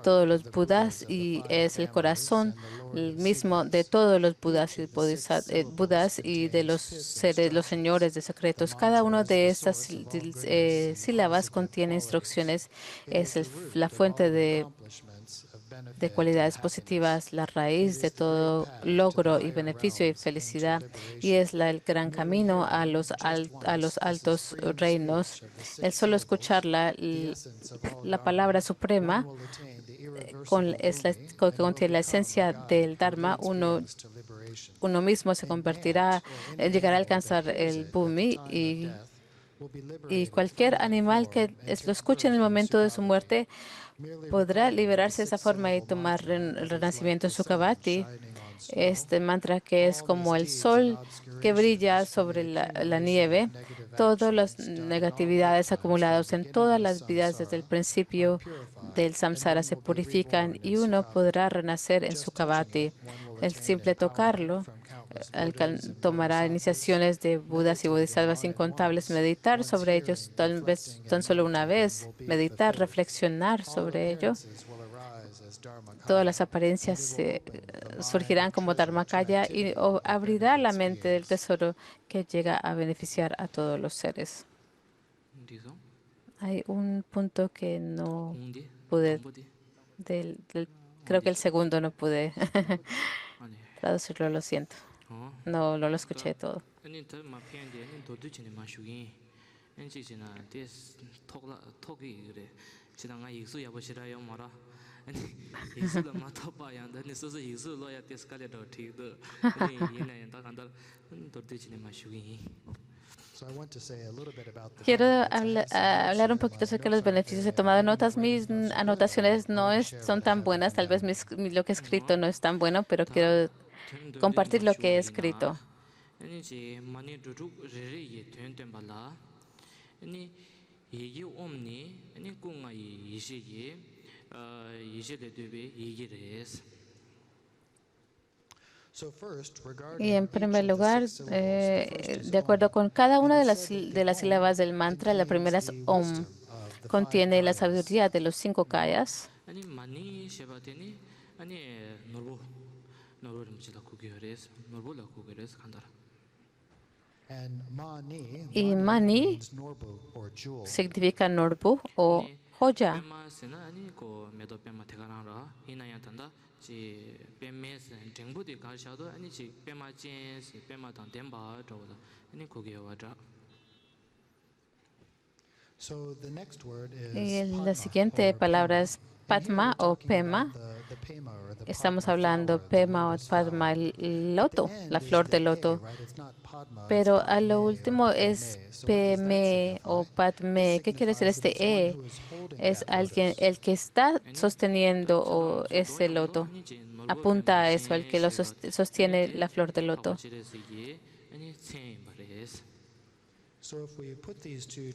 todos los Budas y es el corazón mismo de todos los Budas y de los seres, los señores de secretos. Cada una de estas sílabas contiene instrucciones, es la fuente de cualidades positivas, la raíz de todo logro y beneficio y felicidad, y es el gran camino a los altos reinos. El solo escuchar la palabra suprema que contiene la esencia del Dharma, uno mismo se convertirá, llegará a alcanzar el Bhumi y cualquier animal que lo escuche en el momento de su muerte podrá liberarse de esa forma y tomar el renacimiento en su Kavati. Este mantra que es como el sol que brilla sobre la nieve, todas las negatividades acumuladas en todas las vidas desde el principio del samsara se purifican y uno podrá renacer en su Kavati. El simple tocarlo tomará iniciaciones de Budas y Bodhisattvas incontables, meditar sobre ellos tal vez tan solo una vez, meditar, reflexionar sobre ello. Todas las apariencias surgirán como Dharmakaya y abrirá la mente del tesoro que llega a beneficiar a todos los seres. Hay un punto que no pude, creo que el segundo no pude traducirlo, lo siento. No lo escuché todo. Quiero hablar un poquito acerca de los beneficios. He tomado notas. Mis anotaciones no son tan buenas. Tal vez lo que he escrito no es tan bueno, pero quiero compartir lo que he escrito. Y en primer lugar, de acuerdo con cada una de las sílabas del mantra, la primera es Om. Contiene la sabiduría de los 5 kayas. 아니 많이 쉐바테니 아니 노르보 노르보 무지다 구겨레스 노르보라 구겨레스 간다라 Y Mani significa Norbu o joya. 페마스나 아니 고 메도 페마 테가나라 이나야 탄다 지 페메스 쟁부디 가샤도 아니 지 페마 젠스 페마 단 덴바 저거다 아니 거기에 와자 Y la siguiente palabra es Padma o Pema. Estamos hablando Pema o Padma, el loto, la flor de loto. Pero a lo último es Peme o Padme. ¿Qué quiere decir este E? Es alguien, el que está sosteniendo o ese loto. Apunta a eso, el que lo sostiene la flor de loto.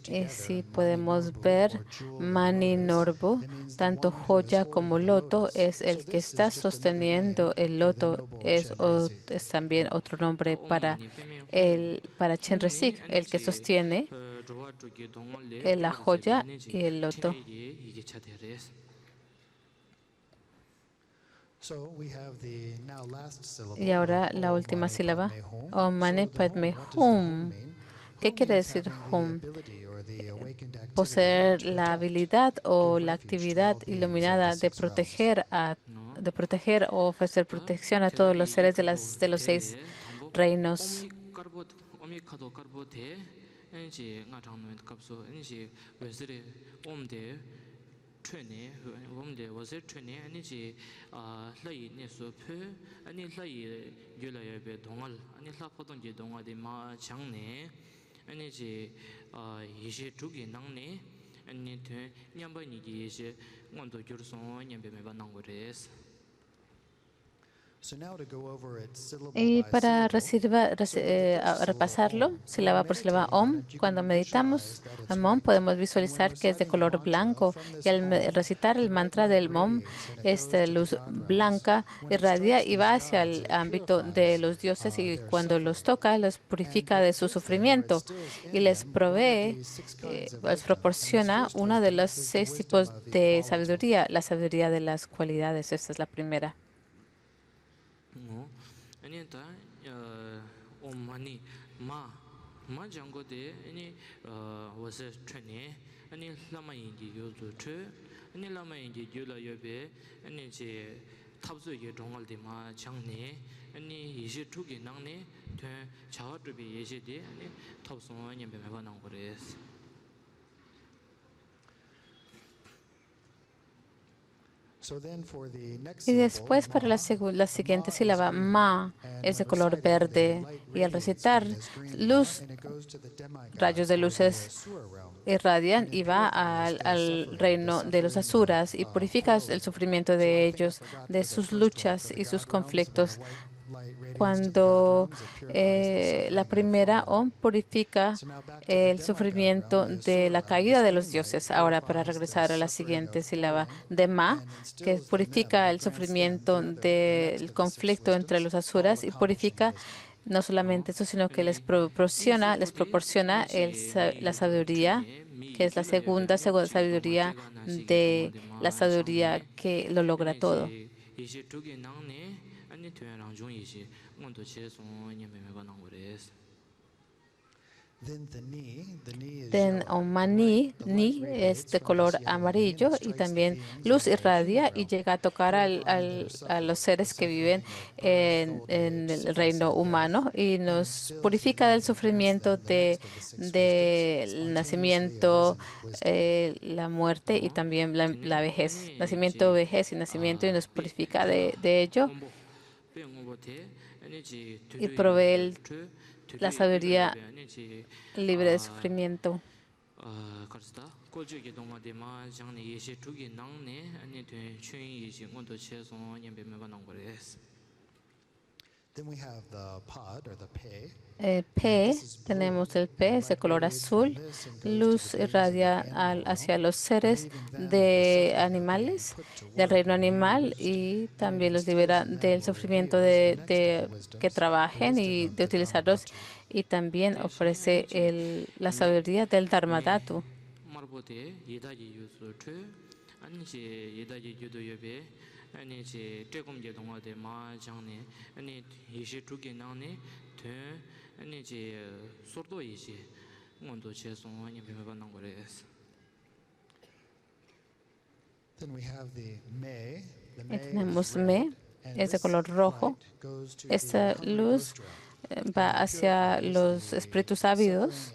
Y si podemos ver, Mani Norbu, tanto joya como loto, es el que está sosteniendo el loto, es también otro nombre para Chenrezig, el que sostiene la joya y el loto. Y ahora la última sílaba, Om Mani Padme Hum. ¿Qué quiere decir Hum? Poseer la habilidad o la actividad iluminada de proteger o ofrecer protección a todos los seres de los 6 reinos. 트네 봄데 워세 트네 아니지 라이 네소 푸 아니 라이 귤라여베 동알 아니 라포동지 동아데 마 장네 아니지 이제 두개 낭네 아니 되 냠바니기 이제 원도 줄송 냠베메바 난거레스 Y para repasarlo, sílaba por sílaba Om, cuando meditamos al Om podemos visualizar que es de color blanco y al recitar el mantra del Om, esta luz blanca irradia y va hacia el ámbito de los dioses y cuando los toca los purifica de su sufrimiento y les proporciona uno de los 6 tipos de sabiduría, la sabiduría de las cualidades. Esta es la primera. 아니다 엄마니 마 장고데 아니 워세 트네 아니 라마인기 요조 트 아니 라마인기 요라여베 아니 제 탑수의 동알데 마 장네 아니 이제 두개 낭네 되 자와드비 예시데 아니 탑수는 냠베메바 난거레스 Y después para la siguiente sílaba, Ma, es de color verde. Y al recitar, rayos de luces irradian y va al reino de los asuras y purifica el sufrimiento de ellos, de sus luchas y sus conflictos. Cuando la primera Om purifica el sufrimiento de la caída de los dioses. Ahora, para regresar a la siguiente sílaba de Ma, que purifica el sufrimiento del conflicto entre los asuras y purifica no solamente eso, sino que les proporciona la sabiduría, que es la segunda sabiduría de la sabiduría que lo logra todo. Den Mani, Ni es de color amarillo y también luz irradia y llega a tocar a los seres que viven en el reino humano y nos purifica del sufrimiento del nacimiento, la muerte y también la vejez. Nacimiento, vejez y nacimiento y nos purifica de ello y provee la sabiduría libre de sufrimiento. Then we have the pod or the pei. P, tenemos el P, es de color azul. Luz irradia hacia los seres de animales, del reino animal, y también los libera del sufrimiento de que trabajen y de utilizarlos. Y también ofrece la sabiduría del Dharmadhatu. marbote yedaji yusu chu ani che yedaji yudo yobe ani che tekom je dongwa de ma jangne ani yishi tuge nangne tön ani che sordo yishi ngondo che song ani bemeba nangores. Then we have the mei. The Y mei tenemos is Me, red, and es de this color rojo. light goes to the Esta hungry luz Rudra. va hacia los espíritus ávidos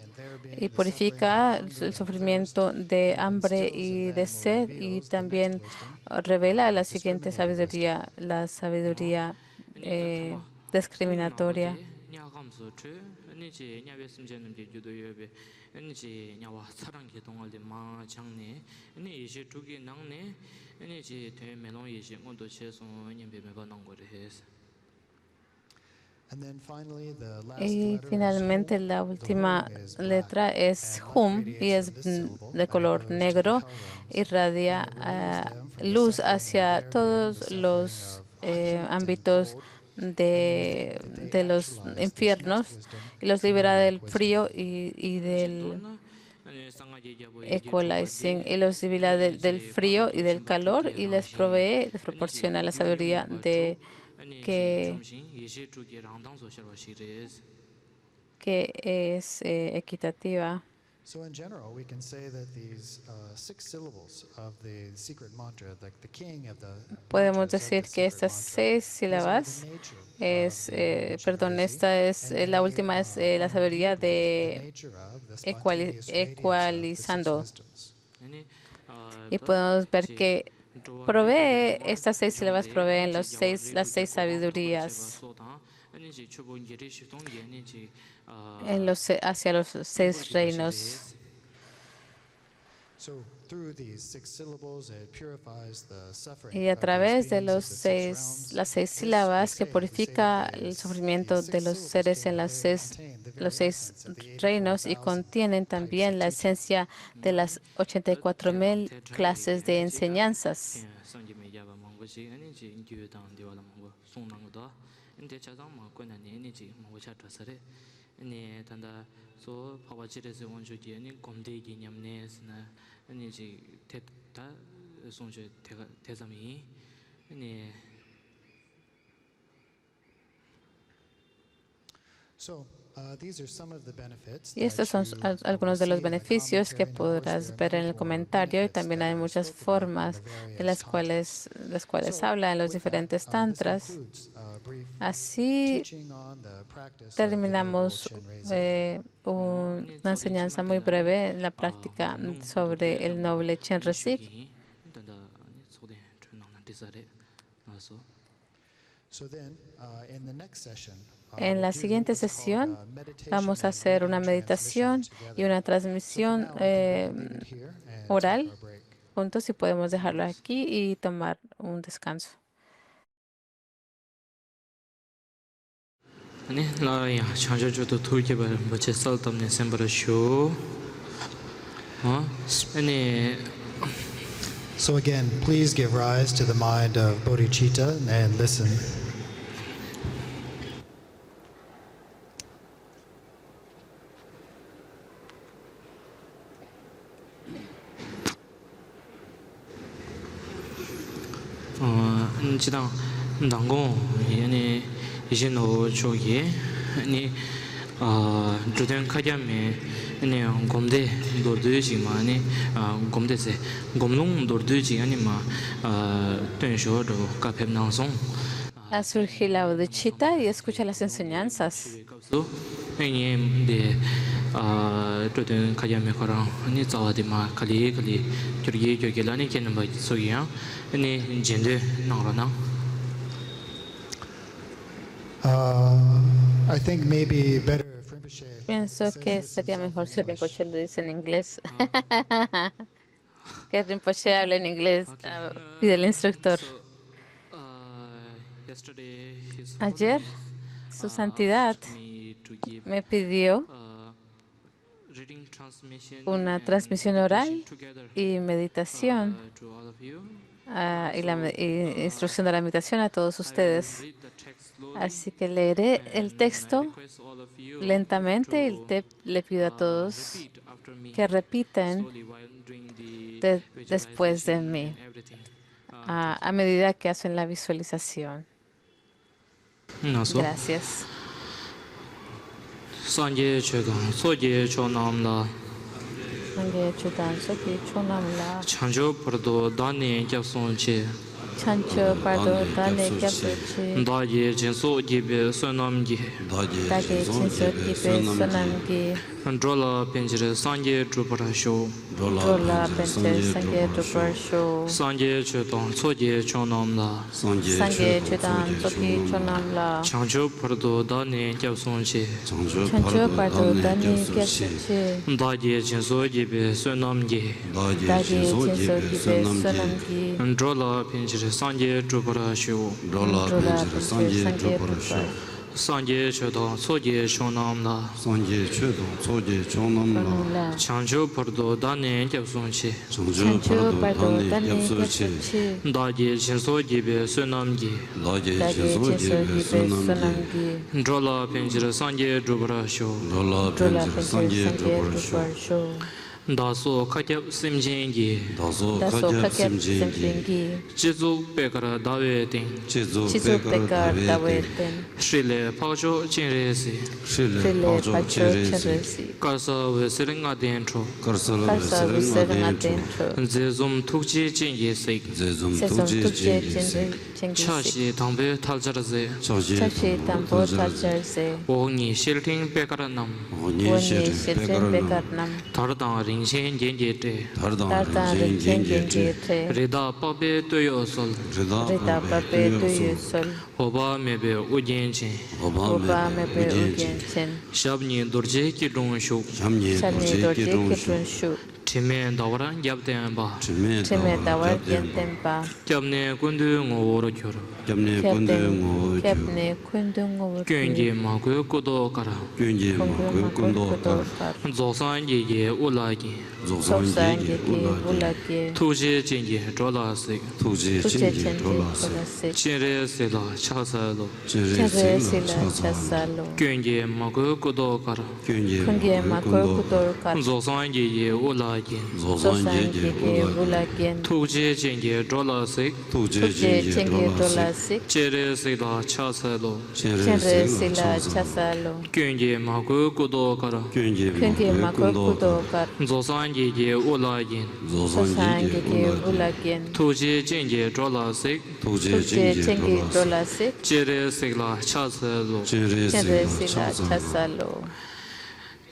y purifica el sufrimiento de hambre y de sed, y también revela la siguiente sabiduría, la sabiduría discriminatoria. 냐감서 추 아니 che 냐베 심제는 게 주도 yobe 아니 che 냐와 사랑 개동할 마 장네 아니 이제 두개 낭네 아니 che 되 멜론 이제 온도 체송 아니 베베바 난 거를 해서. And then finally, the last Y letter is finalmente hum. la The última hum is letra black, es and Hum light y es radiates from this syllable, de and color goes to the negro, howrums, irradia and it relieves them from the luz suffering of hacia their being, todos the suffering los of heat and ámbitos cold, and they de los actualize this next infiernos, wisdom y los through libera del wisdom. frío y del 아니 상하게 야보 equalizing, y los libera del frío y del calor, y les provee, les proporciona la sabiduría de que es equitativa. So in general, we can say that these 6 syllables of the secret mantra, like the king of the Podemos mantras of the decir que secret estas mantra, 6 these are the sílabas nature es, of the ancient perdón, Resi, esta es and la they, última es la sabiduría imbue the de nature of the spontaneous radiance of the 6 ecualizando. wisdoms. Y podemos ver que provee, estas 6 sílabas proveen las 6 sabidurías hacia los 6 reinos. So through these 6 syllables, it purifies the suffering Y a of these través de beings of the 6 realms. las 6 This, sílabas we que say purifica that el these sufrimiento de 6 los syllables seres en can los really contain the very 6 essence of the reinos, y 84,000 contienen types también of la teaching. esencia de las 84,000 clases de enseñanzas. 아니 단다 소 파와치레스 원주디 아니 곰데기 냠네스나 아니 지 테다 송제 대삼이 아니 So, these are some of the benefits Y estos son that you algunos de will los see in the beneficios que commentary notes. podrás There are ver en many el more comentario, y benefits también that hay are muchas spoken about in formas the de various las cuales So, habla en los with that, diferentes this tantras. concludes a brief Así teaching on the practice of the terminamos Venerable Chenrezig. una enseñanza muy breve en la práctica sobre el noble Chenrezig. So then, in the next session, En la siguiente sesión vamos a hacer una meditación y una transmisión oral juntos, y podemos dejarlo aquí y tomar un descanso. 아니 나야 창조주도 돌게발 뭐제 썰담네 셈버쇼 아니 So again, please give rise to the mind of bodhicitta and listen. 지당 당고 아니 이제 너 저기 아니 주된 카자메 아니 곰데 도르지마니 곰데세 곰롱 도르지 아니마 텐쇼도 카페낭송 A surgir la bodhicitta y escucha las enseñanzas. 아니 데 주된 카자메 거랑 아니 자와디마 칼리 저기 저기라니 ke는 바 소기야 아니 젠데 나라나 I think maybe better if Rinpoche Pienso que says sería himself mejor in si English. Rinpoche lo dice en inglés. Que Rinpoche hable en inglés, pide el instructor. yesterday his Ayer Su Santidad me pidió una transmisión oral y meditación y instrucción de la meditación a todos ustedes. Así que leeré el texto lentamente y le pido a todos que repitan después de mí a medida que hacen la visualización. Gracias. Sanje Chodang, Soje Chonamla, Chanjo Pardo, Dani Gyapsonche, Chancho Pardo Dane Gyapsonche, Daye Jinso Gibe Sonamgi, Dage Chinso Gibe Sonamgi, Drola Penjere Sanje Druparasho, Drola Penche Sanje Druparasho, Sanje Chodang, Soje Chonamla, Sanje Chodang, Soje Chonamla, Chanjo Pardo, Dani Gyapsonche, Chancho Pardo Dane Gyapsonche, Daye Jinso Gibe Sonamgi, Dage Chinso Gibe Sonamgi, Drola Penjere Sanje Druparasho, Drola Penche Sanje Druparasho, Sanje Chodang, Soje Chonamla, Sanje Chodang, Soje Chonamla, Chanjo Pardo, Dani Gyapsonche, Chancho Pardo Dane Gyapsonche, Daye Jinso Gibe Sonamgi, Daje Dage Jinso Chinso Gibe Gibe Sonamgi, Sonamgi, Drola Penjere Sanje Druparasho, Drola Drola Penjere Penche Sanje Sanje Druparasho, Druparasho, Daso Kakyap Simjengi, Daso Daso Kakyap Kakyap Simjengi, Simjengi, Jizu Pekara Dawe Ting, Chizu Chizu Pekar Pekar Davete, Daweten, Shrile Pacho Chinresi, Shile Trile Pacho Pacho Cheresi, Cheresi, Karsa Veselinga Dentro, Karsala Karsa Veserenga Viseringa Dentro, Dentro, Zezum Tukji Jingi Sik, Zezum Sesam Tukje Tukje Jengisi, Jengisi, Chashi Tangbe Taljarze, Chashi Chashi Tambo Tajarze, Wongi Shilting Pekara Nam, Oni Woni Shiri Shilchen Pekaranam, Bekarnam, Tardang Ringshen Jenjete, Tardang Tartan Rinjen Rinchen Jengete, Jengete, Rida Pape Toyo Sol, Rida Rita Pape Pape Tuyu Tuyosu, Sol, Oba Mebe Ujenchen, Oba Obame Mebe Ujenchen, Ugenchen, Shabni Dorje Kidong Shuk, Shamye Shalni Dorje Dorje Kironshu, Kitun Shu, Time Dawara Gyabden Ba, Chime Time Dawar Gyabden, Yentempa, Gyabne Kundu Ngoro Kyur, Gyabne Kunde Ngo Ju, Kyabne Kundung Over Gyöngi Magu Kudo Kara, Gyönje Makwe Kundo Kar, Zosan Ye Ulagi, Zosan Soksan Yege Yeki Ulagi, Ulagi, Tuji Jingi Drola Sik, Tuje Tuche Chingi Chendi Dolase, Kolase, Chinre Sila Chasalo, Chere Chere Sila Sila Chasa, Chasalo, Gyöngi Magu Kudo Kara, Gyönje Kunge Makwe Makor Kundo Kar, Kutor Kar, Zosan Ye Ulagi, Zosan Sosan Yege Yeki Ulagi, Ulagien, Tuji Jingi Drola Sik, Tuje Tuche Chingi Chengi Dolase, Dolase, Chere Sila Chasalo, Chere Chere Sila Sila Chasa, Chasalo, Gyöngi Magu Kudo Kara, Gyönje Kunge Makwe Makor Kundo Kutor Kar, Kar, Zosan Ye Ulagi, Zosan Sosan Yege Yeki Ulagi, Ulagien, Tuji Jingi Drola Sik, Tuje Tuche Chingi Chengi Dolase, Dolase, Chere Sila Chasalo, Chere Chere Sila Sila Chasa, Chasalo,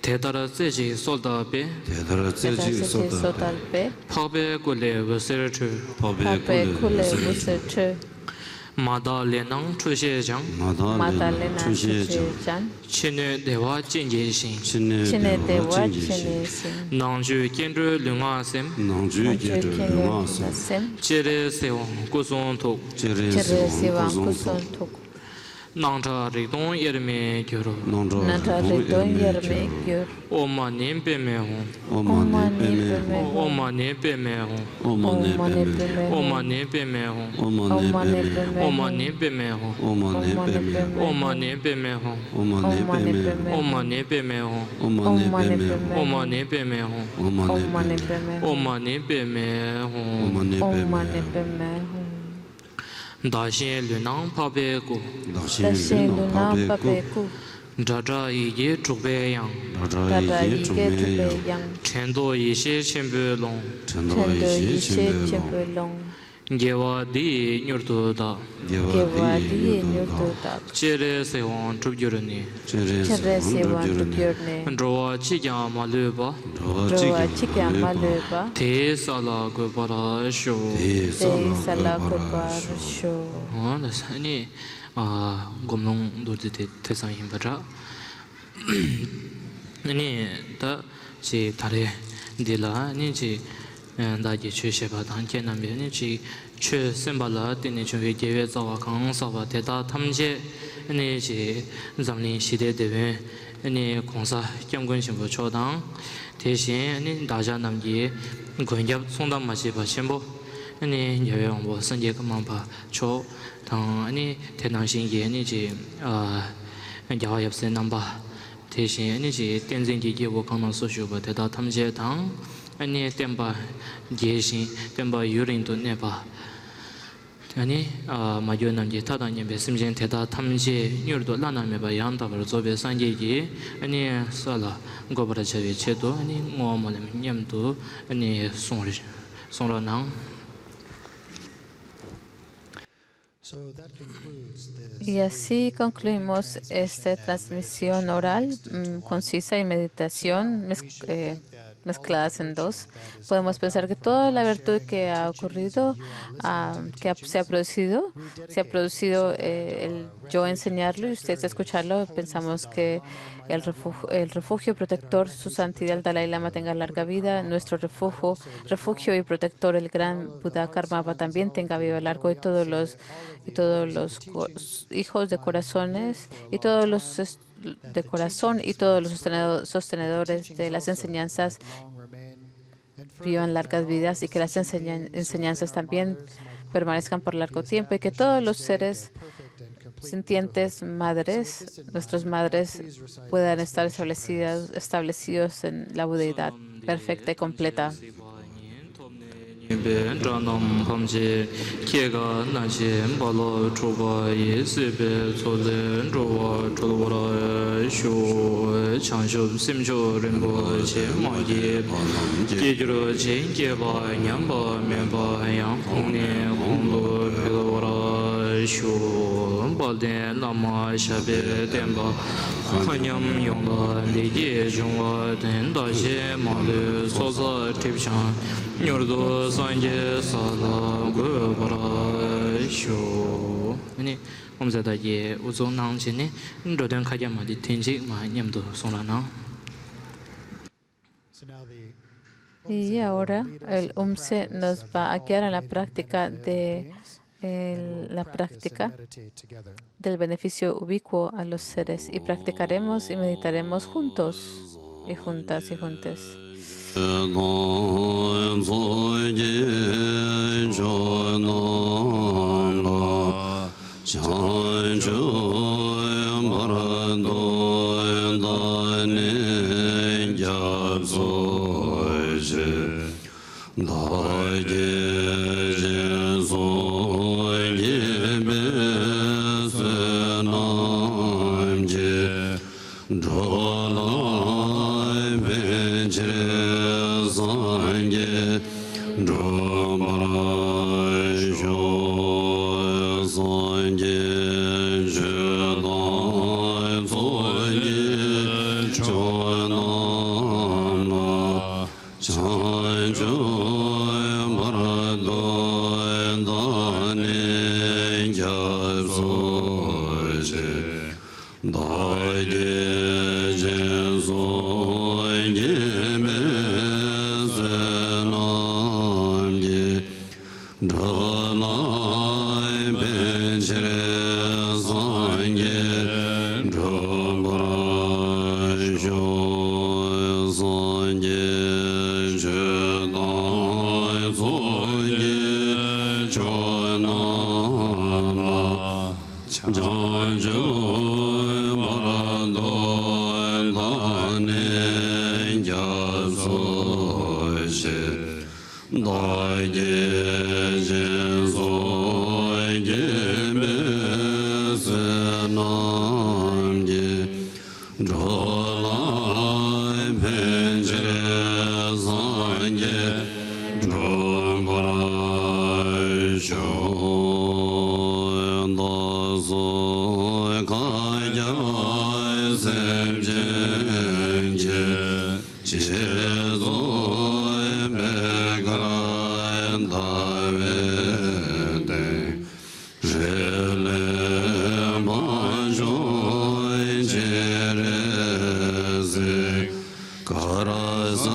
Tedara Zeji Soldabe, Tedara Teta Tseji Siti Soda, Sotalpe, Pabe Gule Veserchu, Pabe Pape Kule Kule, Wuserche, Mada Lenang Chushe Jang, Madalena Chushe Jang, Jan, Chine Dewa Jinji Shin, Chine Chine Dewa Dewa Chingi Chine Shin, Sin, Nangju Kendru Lunga Sem, Nangju Nanchu Gedu Lunga Kene Sem, Sem, Chere Sewang Kusong Tok, Chere Chere Siwang Siwang Kuzon Kuson Tuk, Nangcha Rikdong Yerme Gyuru, Nanta Ridon Yerme Gyur, Oma Nimpe Me Hong, Oma Nipe Me Oma Nimpe Me Hong, Oma Nipe Me Oma Nimpe Me Hong, Oma Nipe Me Oma Nimpe Me Hong, Oma Nipe Me Oma Nimpe Me Hong, Oma Nipe Me Oma Nimpe Me Hong, Oma Nipe Me Oma Nimpe Me Hong, Oma Nipe Me Oma Nimpe Me Hong, Oma Nipe Me Dashin Lunang Pabe Gu, Dashin Luna Pape Ku, Dada Yi Chukbe Yang, Dada Yike Tube Yang, Chendo Yishe Chembe Long, Chendo Yishe Chempe Long, Gewa Di Nyurtu Da, Gewa Di Nyurtu Tak, Chere Sewang Chubyurni, Chere Siwan Tukyurne, Drowa Chikya Maluba, Drowa Chikya Maleba, Te Sala Gopara Sho. Te Sala Kupar Sho. Ani Gomlong Dodi Tesang Himbara. Ani Da Chi Tare Dila, Ni Chi 다지 최셰바 단계남변이 지 최선발라 때는 저희 계획 자와 강사와 대다 탐제 아니지 잠린 시대 대회 아니 공사 경건신부 초당 대신 아니 다자 남기 권nhập 송담 마시 바 첨부 아니 여행보 선제 그만 봐초당 아니 대낭신기 아니지 야협세 남바 대신 아니지 댄쟁기 계획 강남 소쇼바 대다 탐제당 아니 템바 예신 템바 유린도 내봐 아니 마교남지 타다님 베심진 대다 탐지 뉴르도 라나메바 양다버 조베 산제기 아니 살라 고버라 제체도 아니 모모렘 냠도 아니 송로낭. Y así concluimos esta transmisión oral concisa y meditación mezcladas en dos. Podemos pensar que toda la virtud que ha ocurrido, se ha producido el yo enseñarlo y ustedes escucharlo. Pensamos que el refugio protector, su santidad el Dalai Lama tenga larga vida, nuestro refugio y protector, el gran Buda Karmapa, también tenga vida largo, y todos los hijos de corazones y todos los de corazón y todos los sostenedores de las enseñanzas vivan largas vidas, y que las enseñanzas también permanezcan por largo tiempo, y que todos los seres sintientes, nuestras madres, puedan estar establecidos en la budeidad perfecta y completa. Ranam Hamje Kiega Naji Balo Chuba Yesibe Sole Rowa Chulwara Shu Changshu Simcho Rimbo Che Magi Kijuro Che Kieba Nyamba Memba Yang Hongni Honglo Pilawara Shu Balden Lama Shabe Demba Kanyam Yongla Ligi Jungwa Den Daji Malu Soza Tipchan Nyurdo Sanje Sala Gubara Shu. Ini omzada ye uzo nang chini rodan kajama di tenji ma nyamdo sonana. Y ahora el UMSE nos va a guiar a la práctica del beneficio ubicuo a los seres, y practicaremos y meditaremos juntos y juntas y juntas. Karazai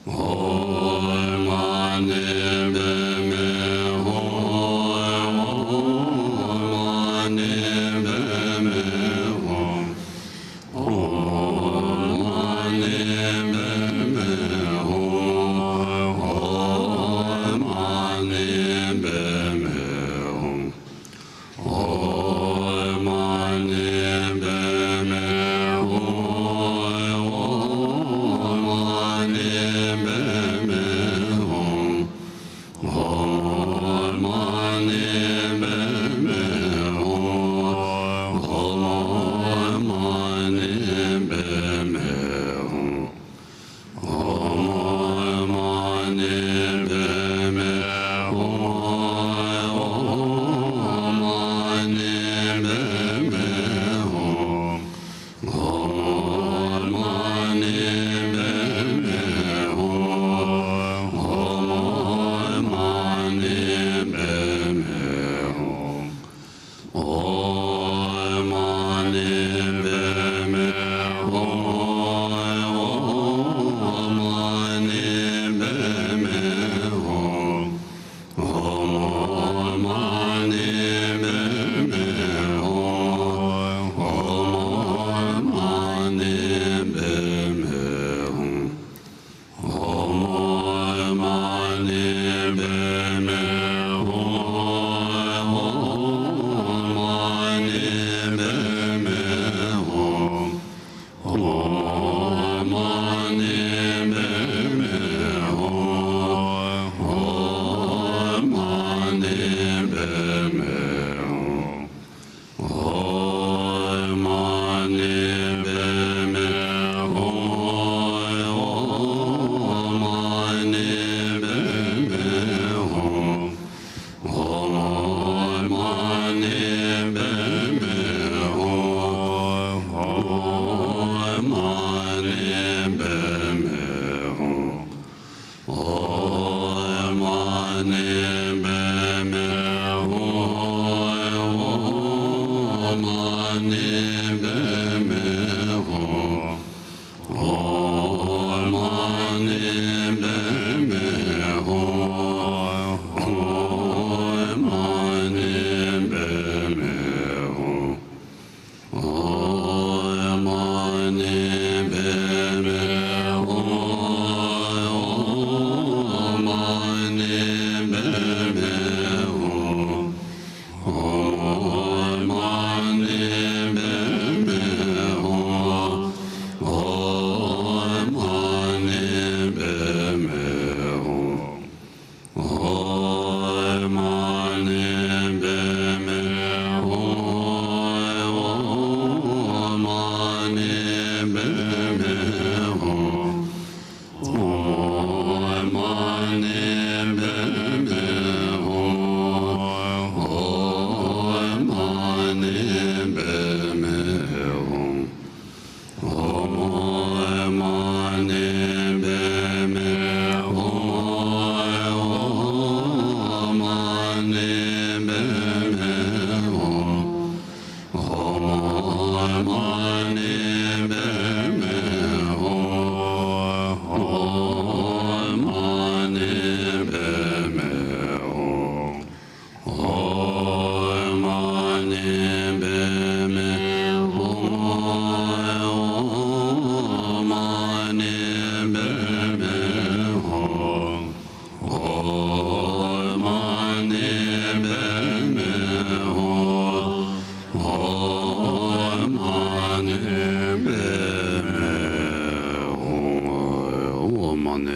Oh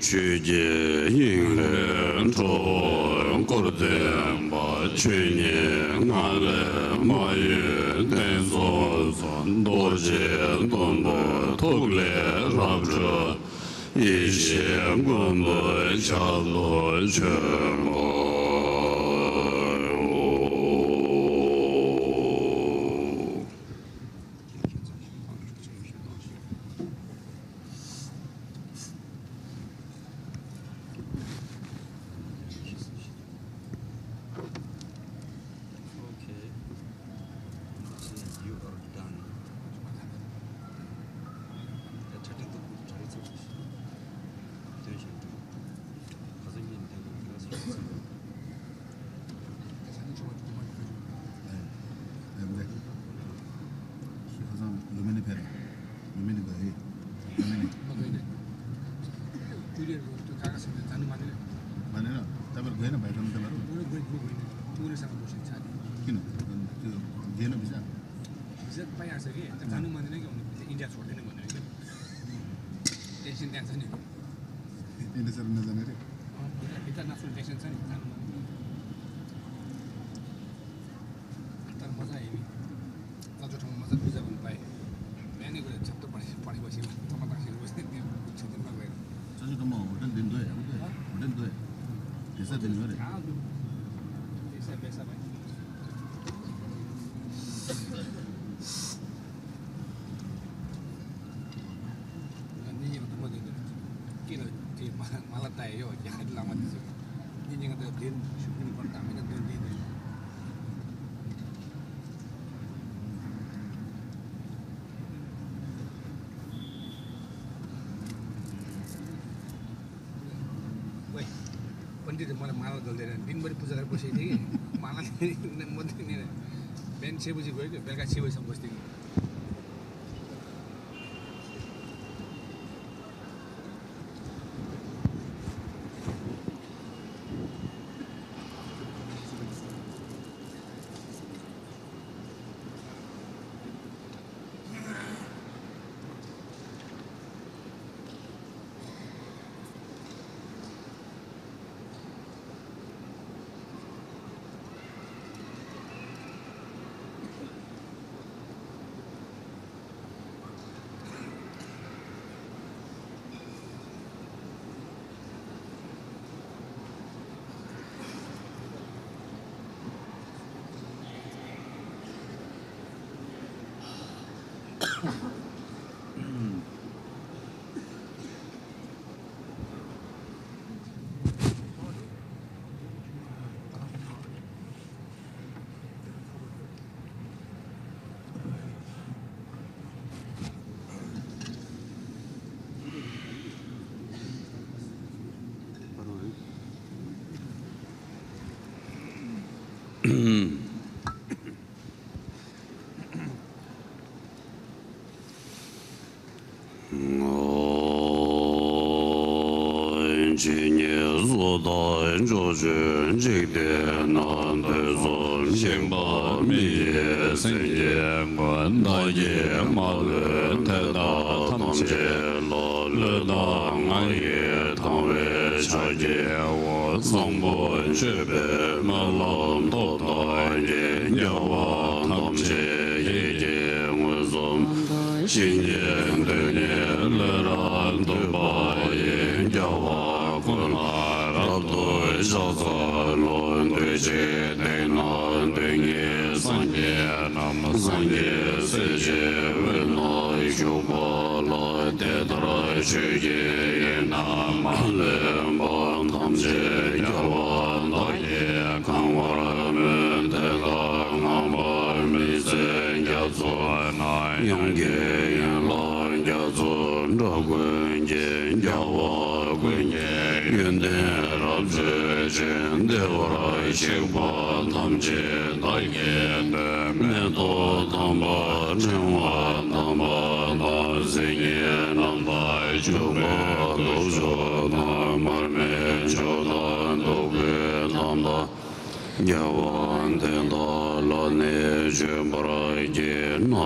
去节应人愁过的把去年俺的马月等所算多些东北头来上车一些滚不下落全部मलाई माला दल्दैन दिनभरि पूजा गरेर बसेको थिएँ कि माला म बिहान 6 बजी गयो कि बेलुका 6 बजीसम्म बस्थेँ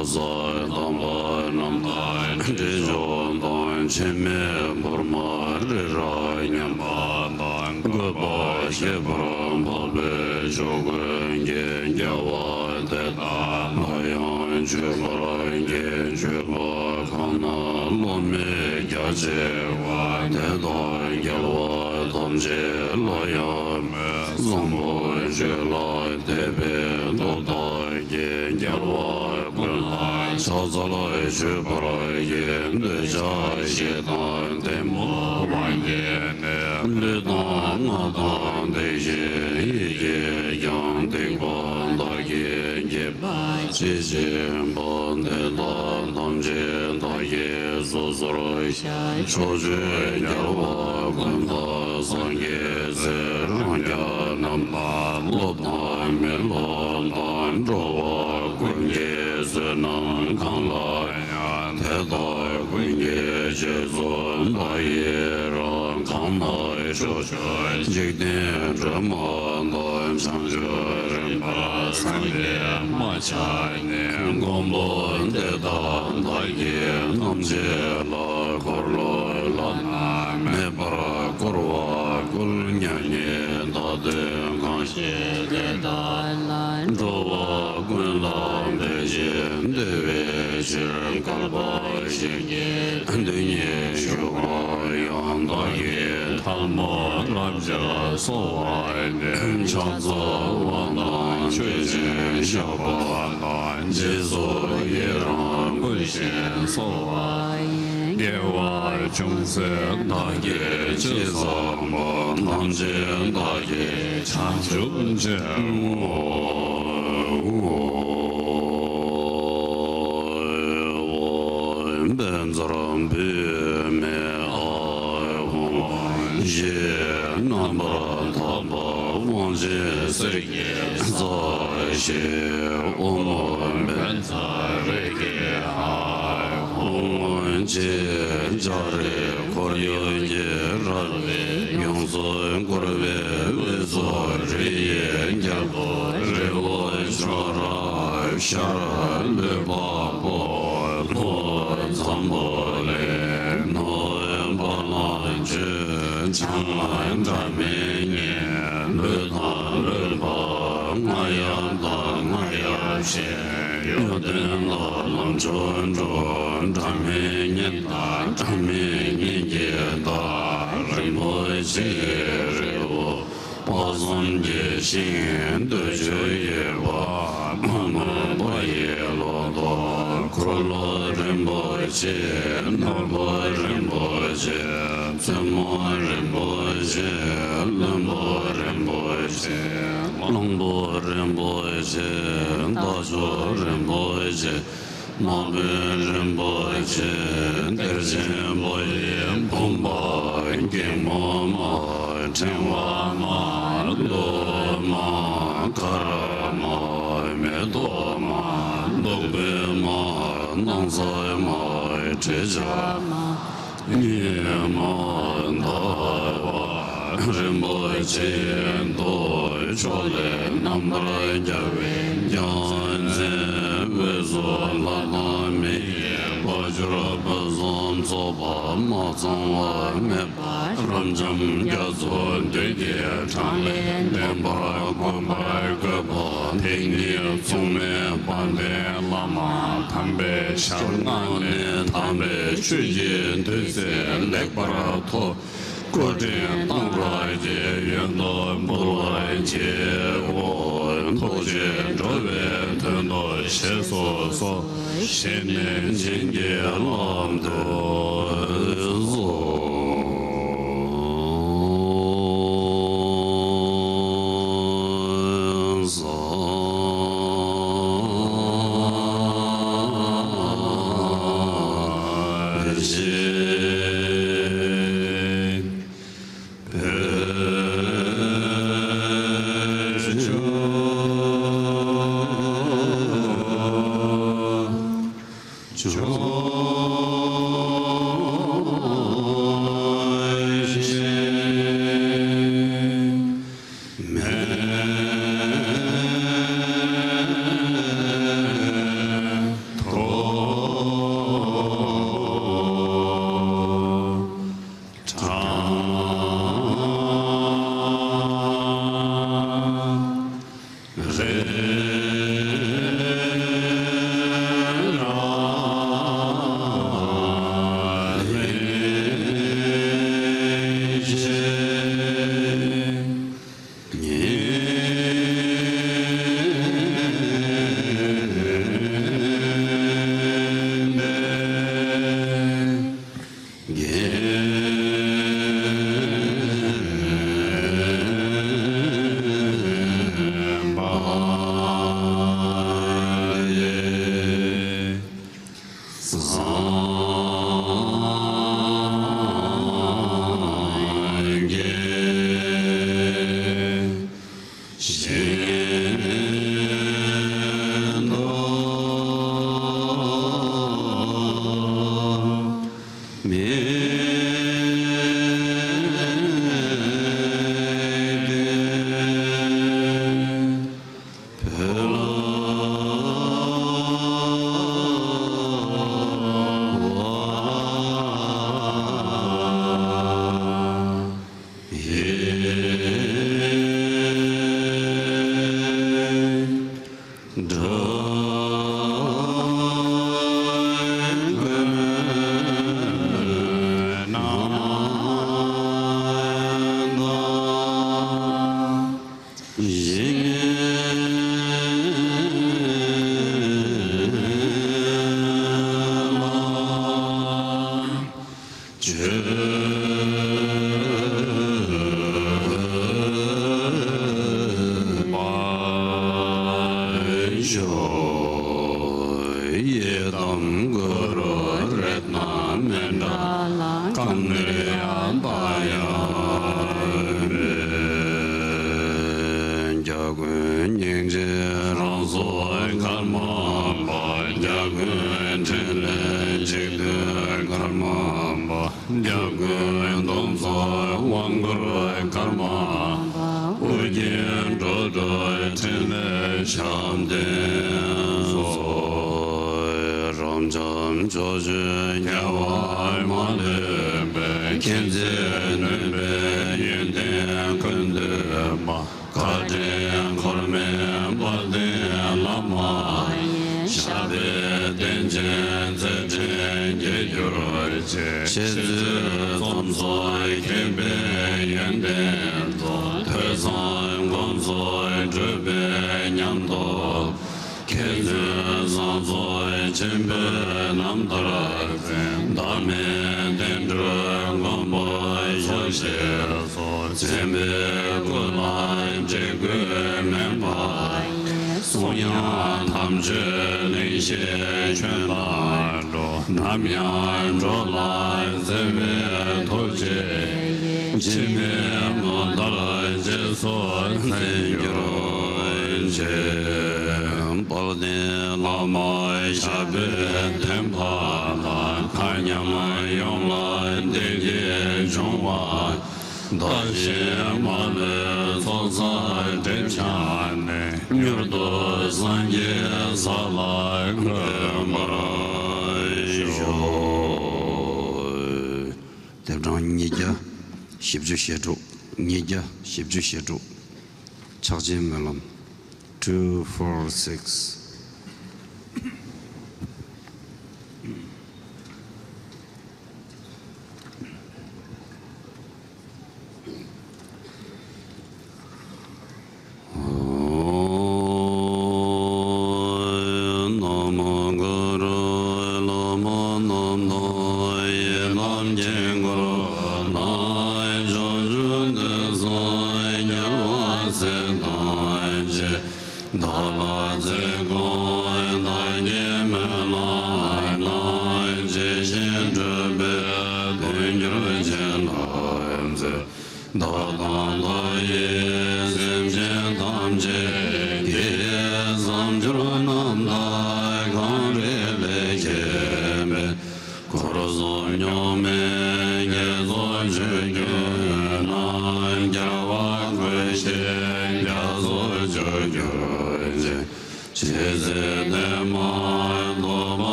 Nazar, Dambar, Namdar, Dijon, chime burma rira nyamba gaba shebram babe shogun gen jawa teta layan chubara gen chuba kana lome gyajewa teta gyalwa tamje layan zambo jela tebe doda gen gyalwa kunla chazala chubara gen deja shetan temo wangen le dan dan deje ye yang de ban da ye ye ba je je ban de da dan je da ye zo zo ro cho je ya wa gun da san ye ze ran ya nam ba lo da me lo dan ro wa gun ye ze nam kan la ya te da gun ye je zo da ye ran kan na cho cho je de zhe ma da san je ren ba san ye ma cha ne gong bo de da da ye nam je la kor lo la na me ba kor wa kul nya ne da de kan she de da la ro wa gun la de je de ve je ka ba she ye de ye shu ma yang da ye ta mo lam ja so wa ne cha zo wa na chue je xia ba na je zo ye ran gun she so wa ye wa chung se da ye je zo mo nan je da ye cha ju je ben zaram be me ai hu ye nam ba ta ba wang je se ye za she o mo ben za re ge ai hu je ja re kor yo ye ra yong zo kor ve zo re ye ja bo re wo sha ra sha le ba bo lo zambo le no ba la je chang lan da me ye le da le ba ma ya da ma ya she yo de la lang chon chon da me ye da me ye da re mo je re wo pa zon je xin de je ye wa ma ba ye lo do kro lo ren bo je no bo ren bo je zen mo ren bo je len bo ren bo je long bo ren bo je da jo ren bo je ma be ren bo je der je bo ye pom ba ge mo ma chen wa ma lo ma kar ma me do ma do be ma nang sa ma che ja ni ma da wa ren bo je do cho le nam ra ja ve jan ze ve zo la na me ba jra ba zon zo ba ma zong wa me ba ram jam ga zo de de chang le ne ba ko ba ge ba pe ni zong me ba de la ma tan be sha na ne tan be shu ji de se le ba ra to过这当来节缘到不来节我头节这边等到些所所新年今节浪的 Chakjin 246.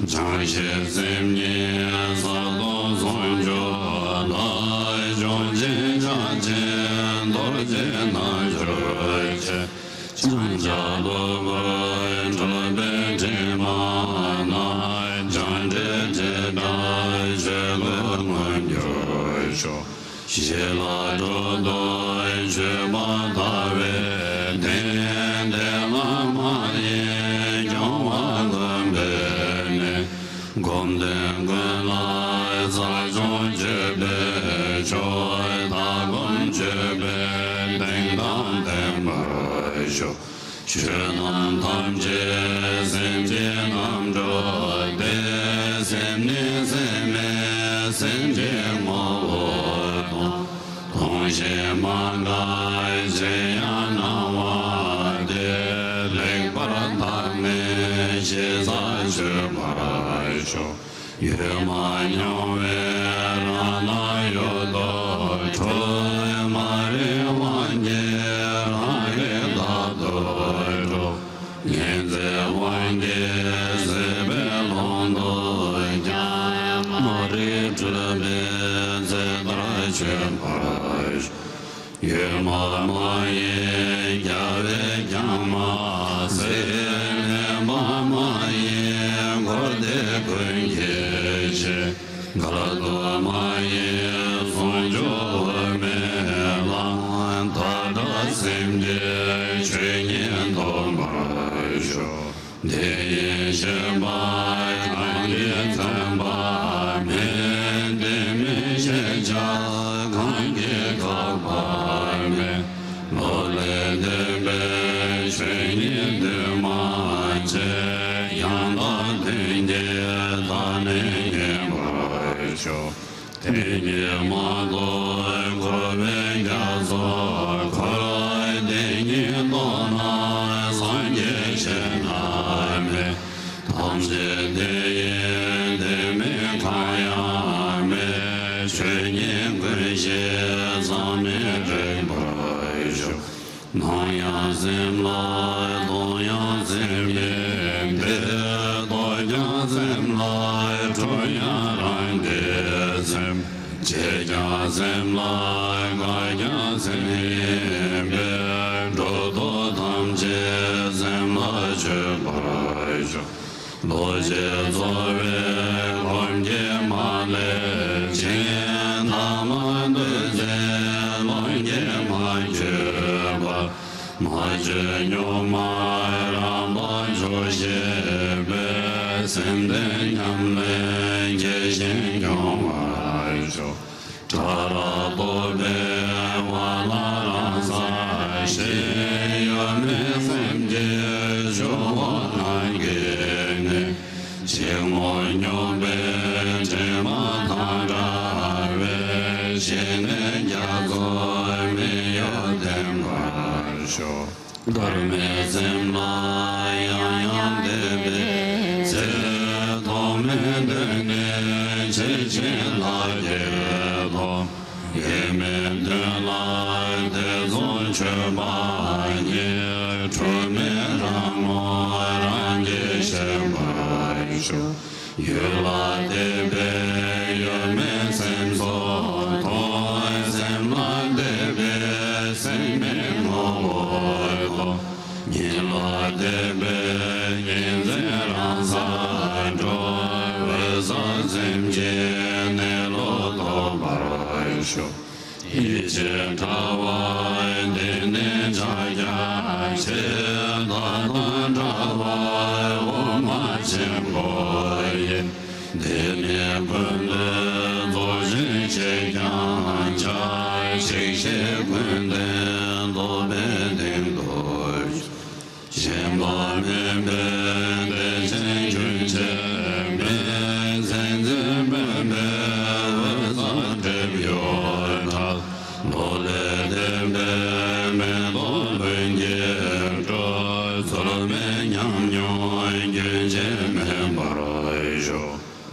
Zangxie Zimni sho shila do do je ma da ve den de la ma ye jong wa gom be ne gom den gun la za zong je be choi da gom je be den dan den ma sho Shunam tam je sem je nam jo de sem ne sem me sem je mo wo tong she ma ga je ya na wa de le pa ta me she sa she ma sho ye ma nyo ve ra na yo do cho ma re wa ye ra ye da do De je ba kan ye tam ba me de me je ja kan ye ka ba me lo le de be shen ye de ma je yang da de ye da ne ye ma sho de ye ma lo ko ve ga zo ko de ye do na san ye shen Tamze de ye de me kaya me shui nian gui xie zang me zhe bai shu na ya zim lai do ya zim ye be do ya zim lai zhu ya ran de zim che ya zim lai ga ya zim ye be zhu do tam che zim lai zhe bai shu Lo je zo re gom je ma le chen na ma de je lo je ma je ba ma je nyo ma ra ma jo je be sem de nyam le je shen yo ma jo ta ra bo be wa la ra sa she yo me sem je jo wa na ge Ching mo nyo be che ma ta ra ve shen ne ya go me yo dem ma sho dar me zem la ya ya de be se to me de ne che che la ye do ye me de la de zo che ba ye cho me ra mo ra ye she ma Yu la de be yu me sem so to sem la de be sem me mo wo ni la de be ni ze ran sa jo ve sa sem je ne lo to ba ra shu yi je ta wa de ne ja ya che da da da wa wo ma chen bo yin de ne gun de do jin che yang cha che che gun de do be de do chen ba me be de chen jun che me zen zen be be wa sa de yo ta lo le de be me do ben ye do so me nyam nyo ye je me ba ra jo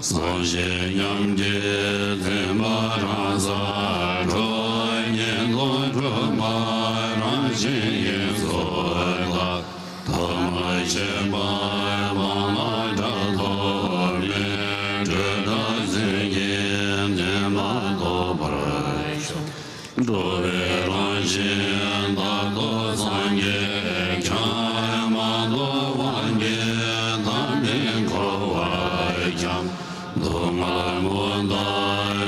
san je nyam je de ma ra za ro ye lo ro ma ra je ye so la ta ma je ba ma la da do me de da ze ye de ma do ba ra jo do re ra je da do san ye cha ma do wan ye da me ko wa jam do ma mo da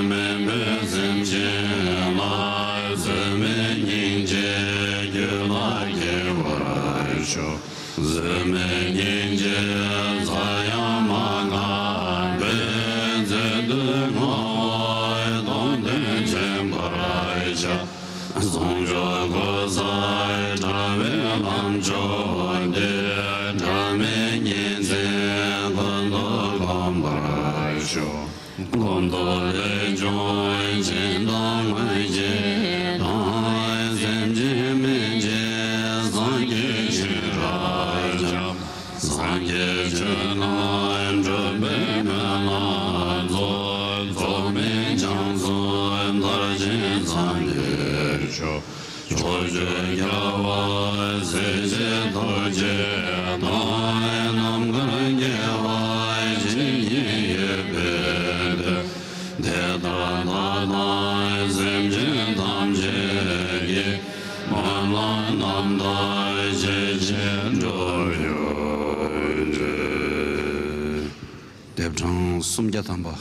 me me zen je 숨자 담바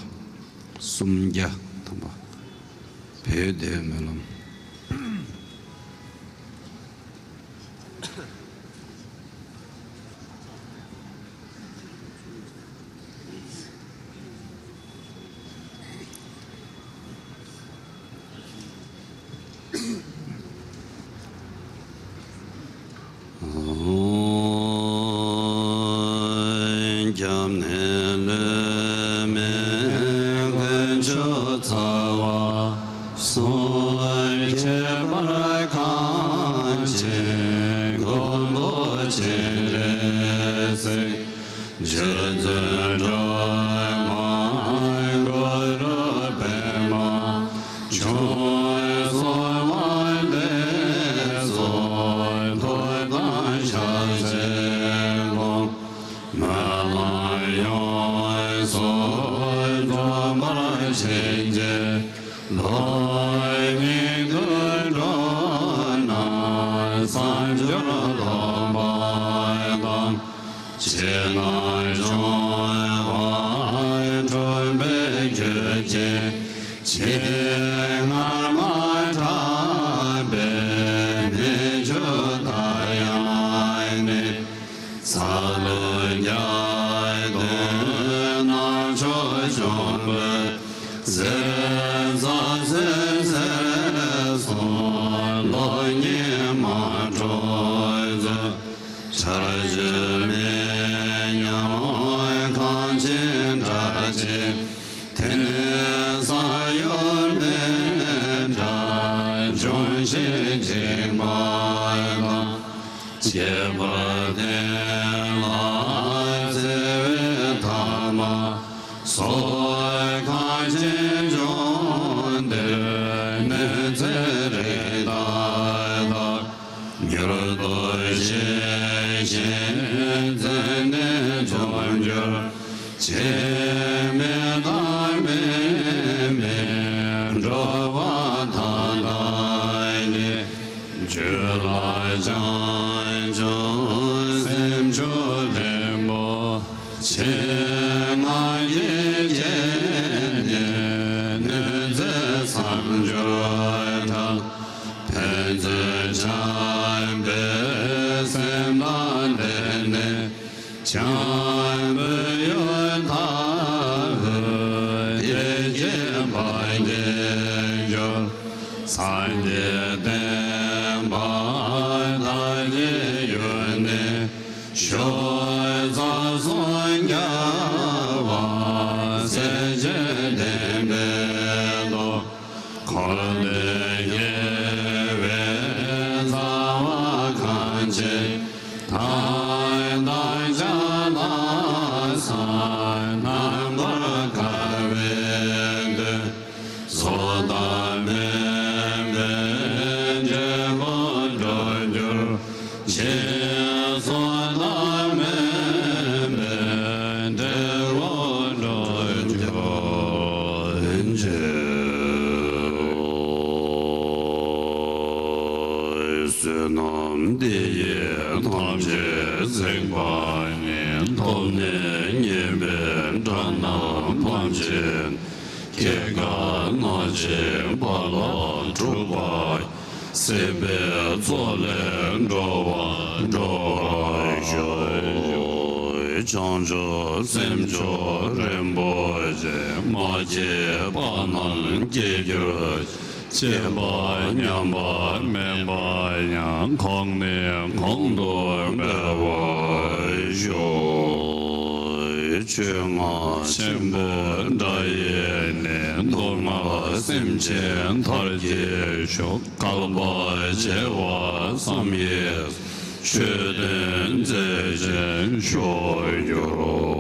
숨자 담바 배대멜럼 Sebe zole ndo wa ndo Chanjo, Semjo, Remboje, Maje, Banan, Gegro, Cheba, Nyamba, Memba, Yang, Kongne, Kongdo, Bewa, Jo, Chunga, Sembo, Daye, Doma, Semchen, Tarje, Shok, Kalba, Jewa, Samye, 确定在人所有。